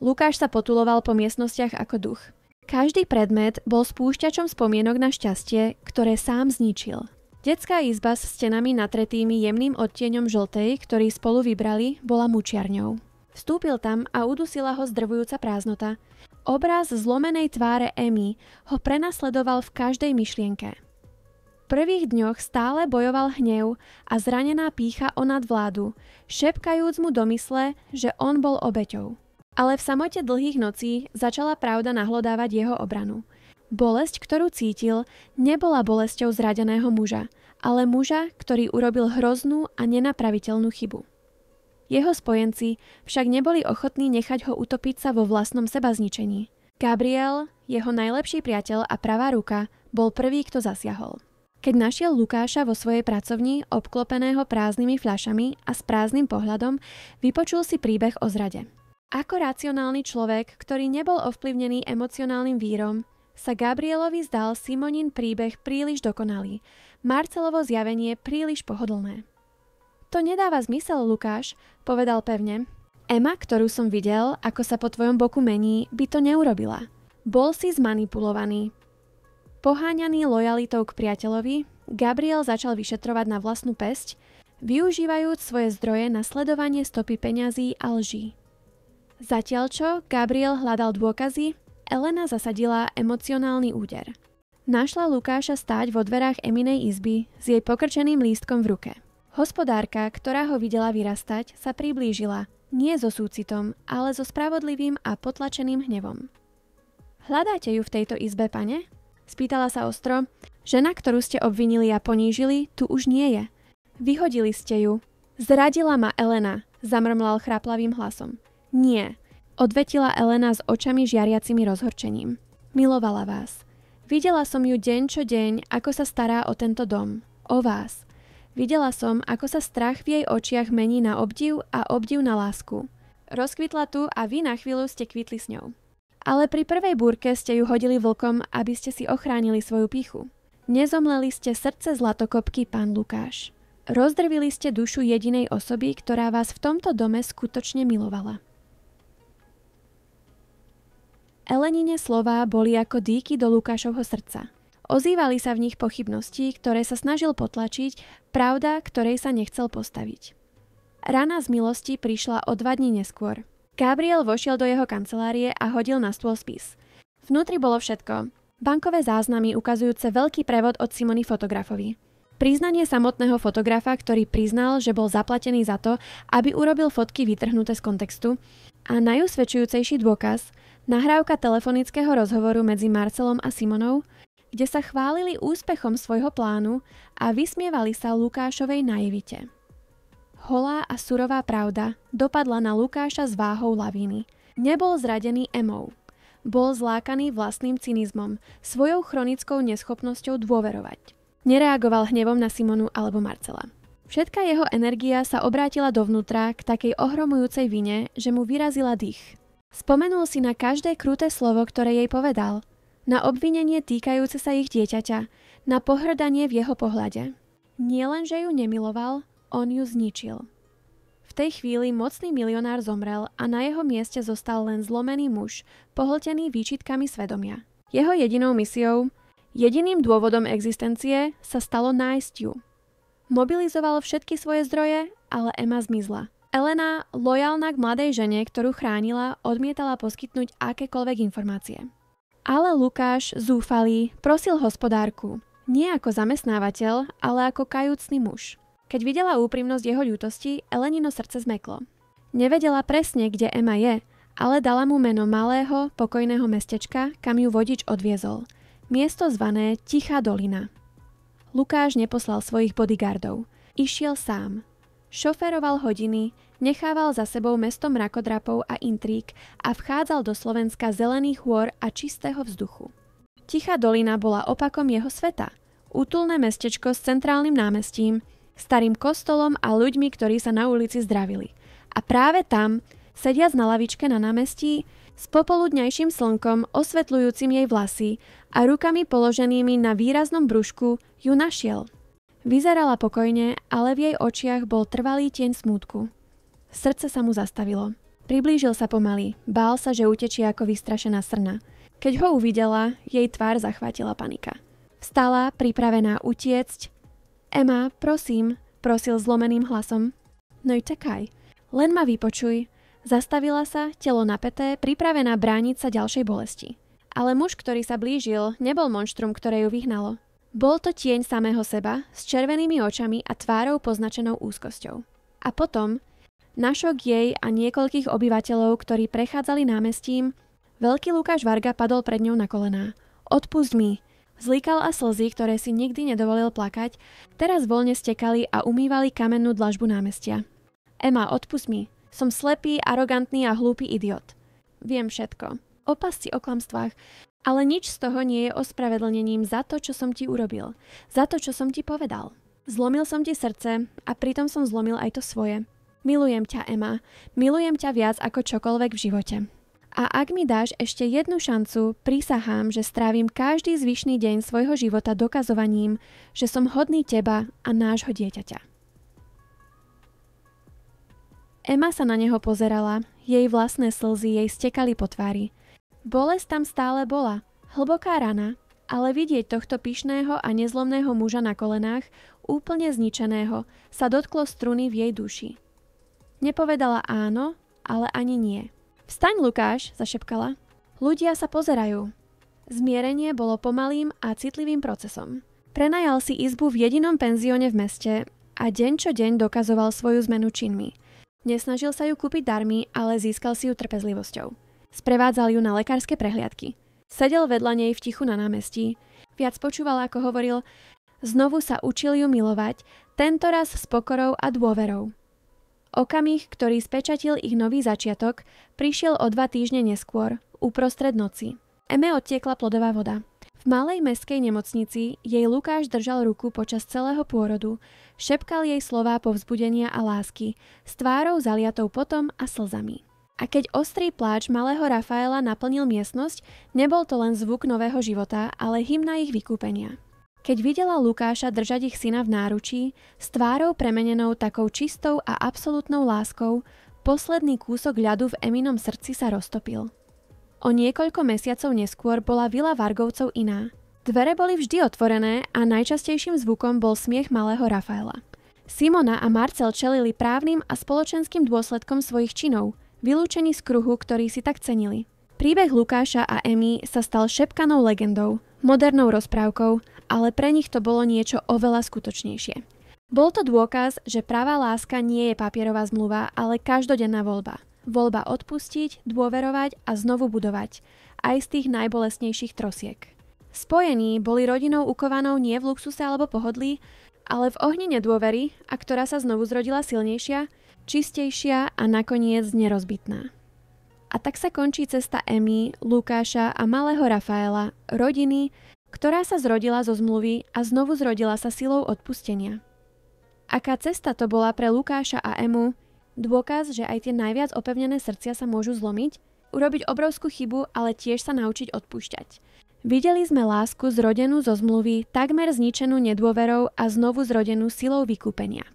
Lukáš sa potuloval po miestnostiach ako duch. Každý predmet bol spúšťačom spomienok na šťastie, ktoré sám zničil. Detská izba s stenami natretými jemným odtieňom žltej, ktorý spolu vybrali, bola mučiarňou. Vstúpil tam a udusila ho zdrvujúca prázdnota. Obraz zlomenej tváre Emmy ho prenasledoval v každej myšlienke. V prvých dňoch stále bojoval hnev a zranená pýcha o nadvládu, šepkajúc mu do mysle, že on bol obeťou. Ale v samote dlhých nocí začala pravda nahlodávať jeho obranu. Bolesť, ktorú cítil, nebola bolesťou zradeného muža, ale muža, ktorý urobil hroznú a nenapraviteľnú chybu. Jeho spojenci však neboli ochotní nechať ho utopiť sa vo vlastnom sebazničení. Gabriel, jeho najlepší priateľ a pravá ruka, bol prvý, kto zasiahol. Keď našiel Lukáša vo svojej pracovni, obklopeného prázdnymi fľašami a s prázdnym pohľadom, vypočul si príbeh o zrade. Ako racionálny človek, ktorý nebol ovplyvnený emocionálnym vírom, sa Gabrielovi zdal Simonin príbeh príliš dokonalý, Marcelovo zjavenie príliš pohodlné. To nedáva zmysel, Lukáš, povedal pevne. Emma, ktorú som videl, ako sa po tvojom boku mení, by to neurobila. Bol si zmanipulovaný. Poháňaný lojalitou k priateľovi, Gabriel začal vyšetrovať na vlastnú päsť, využívajúc svoje zdroje na sledovanie stopy peňazí a lží. Zatiaľ čo Gabriel hľadal dôkazy, Elena zasadila emocionálny úder. Našla Lukáša stáť vo dverách Eminej izby s jej pokrčeným lístkom v ruke. Hospodárka, ktorá ho videla vyrastať, sa priblížila, nie so súcitom, ale so spravodlivým a potlačeným hnevom. Hľadáte ju v tejto izbe, pane? Spýtala sa ostro. Žena, ktorú ste obvinili a ponížili, tu už nie je. Vyhodili ste ju. Zradila ma Elena, zamrmlal chráplavým hlasom. Nie, odvetila Elena s očami žiariacimi rozhorčením. Milovala vás. Videla som ju deň čo deň, ako sa stará o tento dom. O vás. Videla som, ako sa strach v jej očiach mení na obdiv a obdiv na lásku. Rozkvitla tu a vy na chvíľu ste kvitli s ňou. Ale pri prvej búrke ste ju hodili vlkom, aby ste si ochránili svoju pýchu. Nezomleli ste srdce zlatokopky, pán Lukáš. Rozdrvili ste dušu jedinej osoby, ktorá vás v tomto dome skutočne milovala. Elenine slová boli ako dýky do Lukášovho srdca. Ozývali sa v nich pochybnosti, ktoré sa snažil potlačiť, pravda, ktorej sa nechcel postaviť. Rana z milosti prišla o 2 dní neskôr. Gabriel vošiel do jeho kancelárie a hodil na stôl spis. Vnútri bolo všetko. Bankové záznamy ukazujúce veľký prevod od Simony fotografovi. Priznanie samotného fotografa, ktorý priznal, že bol zaplatený za to, aby urobil fotky vytrhnuté z kontextu, a najusvedčujúcejší dôkaz, nahrávka telefonického rozhovoru medzi Marcelom a Simonou, kde sa chválili úspechom svojho plánu a vysmievali sa Lukášovej naivite. Holá a surová pravda dopadla na Lukáša s váhou lavíny. Nebol zradený emou. Bol zlákaný vlastným cynizmom, svojou chronickou neschopnosťou dôverovať. Nereagoval hnevom na Simonu alebo Marcela. Všetká jeho energia sa obrátila dovnútra k takej ohromujúcej vine, že mu vyrazila dých. Spomenul si na každé kruté slovo, ktoré jej povedal, na obvinenie týkajúce sa ich dieťaťa, na pohŕdanie v jeho pohľade. Nielen, že ju nemiloval, on ju zničil. V tej chvíli mocný milionár zomrel a na jeho mieste zostal len zlomený muž, pohltený výčitkami svedomia. Jeho jedinou misiou, jediným dôvodom existencie sa stalo nájsť ju. Mobilizoval všetky svoje zdroje, ale Emma zmizla. Elena, lojálna k mladej žene, ktorú chránila, odmietala poskytnúť akékoľvek informácie. Ale Lukáš, zúfalý, prosil hospodárku, nie ako zamestnávateľ, ale ako kajúcny muž. Keď videla úprimnosť jeho ľútosti, Elenino srdce zmeklo. Nevedela presne, kde Emma je, ale dala mu meno malého, pokojného mestečka, kam ju vodič odviezol. Miesto zvané Tichá dolina. Lukáš neposlal svojich bodyguardov. Išiel sám. Šoféroval hodiny, nechával za sebou mesto mrakodrapov a intríg a vchádzal do Slovenska zelených hôr a čistého vzduchu. Tichá dolina bola opakom jeho sveta. Útulné mestečko s centrálnym námestím, starým kostolom a ľuďmi, ktorí sa na ulici zdravili. A práve tam, sediac na lavičke na námestí, s popoludňajším slnkom osvetľujúcim jej vlasy a rukami položenými na výraznom brúšku, ju našiel. Vyzerala pokojne, ale v jej očiach bol trvalý tieň smútku. Srdce sa mu zastavilo. Priblížil sa pomaly, bál sa, že utečie ako vystrašená srna. Keď ho uvidela, jej tvár zachvátila panika. Vstala, pripravená utiecť. Emma, prosím, prosil zlomeným hlasom. No i čakaj, len ma vypočuj. Zastavila sa, telo napäté, pripravená brániť sa ďalšej bolesti. Ale muž, ktorý sa blížil, nebol monštrum, ktoré ju vyhnalo. Bol to tieň samého seba, s červenými očami a tvárou poznačenou úzkosťou. A potom, na šok jej a niekoľkých obyvateľov, ktorí prechádzali námestím, veľký Lukáš Varga padol pred ňou na kolená. Odpusť mi. Zlíkal a slzy, ktoré si nikdy nedovolil plakať, teraz voľne stekali a umývali kamennú dlažbu námestia. Emma, odpusť mi. Som slepý, arogantný a hlúpy idiot. Viem všetko. Opasci o klamstvách, ale nič z toho nie je ospravedlnením za to, čo som ti urobil. Za to, čo som ti povedal. Zlomil som ti srdce a pritom som zlomil aj to svoje. Milujem ťa, Emma. Milujem ťa viac ako čokoľvek v živote. A ak mi dáš ešte jednu šancu, prisahám, že strávim každý zvyšný deň svojho života dokazovaním, že som hodný teba a nášho dieťaťa. Emma sa na neho pozerala, jej vlastné slzy jej stekali po tvári. Bolesť tam stále bola, hlboká rana, ale vidieť tohto pyšného a nezlomného muža na kolenách, úplne zničeného, sa dotklo struny v jej duši. Nepovedala áno, ale ani nie. Vstaň, Lukáš, zašepkala. Ľudia sa pozerajú. Zmierenie bolo pomalým a citlivým procesom. Prenajal si izbu v jedinom penzióne v meste a deň čo deň dokazoval svoju zmenu činmi. Nesnažil sa ju kúpiť darmi, ale získal si ju trpezlivosťou. Sprevádzal ju na lekárske prehliadky. Sedel vedľa nej v tichu na námestí. Viac počúval, ako hovoril. Znovu sa učil ju milovať, tentoraz s pokorou a dôverou. Okamih, ktorý spečatil ich nový začiatok, prišiel o 2 týždne neskôr, uprostred noci. Eme odtiekla plodová voda. V malej mestskej nemocnici jej Lukáš držal ruku počas celého pôrodu, šepkal jej slová povzbudenia a lásky, s tvárou zaliatou potom a slzami. A keď ostrý pláč malého Rafaela naplnil miestnosť, nebol to len zvuk nového života, ale hymna ich vykúpenia. Keď videla Lukáša držať ich syna v náručí, s tvárou premenenou takou čistou a absolútnou láskou, posledný kúsok ľadu v Eminom srdci sa roztopil. O niekoľko mesiacov neskôr bola vila Vargovcov iná. Dvere boli vždy otvorené a najčastejším zvukom bol smiech malého Rafaela. Simona a Marcel čelili právnym a spoločenským dôsledkom svojich činov, vylúčení z kruhu, ktorý si tak cenili. Príbeh Lukáša a Emy sa stal šepkanou legendou, modernou rozprávkou, ale pre nich to bolo niečo oveľa skutočnejšie. Bol to dôkaz, že pravá láska nie je papierová zmluva, ale každodenná voľba. Voľba odpustiť, dôverovať a znovu budovať, aj z tých najbolestnejších trosiek. Spojení boli rodinou ukovanou nie v luxuse alebo pohodlí, ale v ohni nedôvery, a ktorá sa znovu zrodila silnejšia, čistejšia a nakoniec nerozbitná. A tak sa končí cesta Emy, Lukáša a malého Rafaela, rodiny, ktorá sa zrodila zo zmluvy a znovu zrodila sa silou odpustenia. Aká cesta to bola pre Lukáša a Emu, dôkaz, že aj tie najviac opevnené srdcia sa môžu zlomiť, urobiť obrovskú chybu, ale tiež sa naučiť odpúšťať. Videli sme lásku zrodenú zo zmluvy, takmer zničenú nedôverou a znovu zrodenú silou vykúpenia.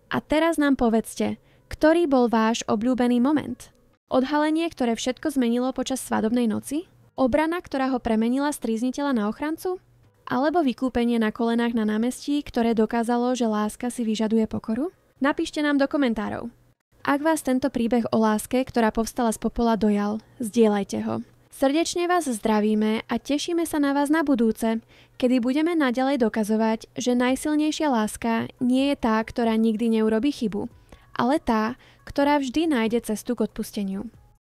A teraz nám povedzte, ktorý bol váš obľúbený moment? Odhalenie, ktoré všetko zmenilo počas svadobnej noci? Obrana, ktorá ho premenila z trízniteľa na ochrancu? Alebo vykúpenie na kolenách na námestí, ktoré dokázalo, že láska si vyžaduje pokoru? Napíšte nám do komentárov. Ak vás tento príbeh o láske, ktorá povstala z popola, dojal, zdieľajte ho. Srdečne vás zdravíme a tešíme sa na vás na budúce, kedy budeme naďalej dokazovať, že najsilnejšia láska nie je tá, ktorá nikdy neurobí chybu, ale tá, ktorá vždy nájde cestu k odpusteniu.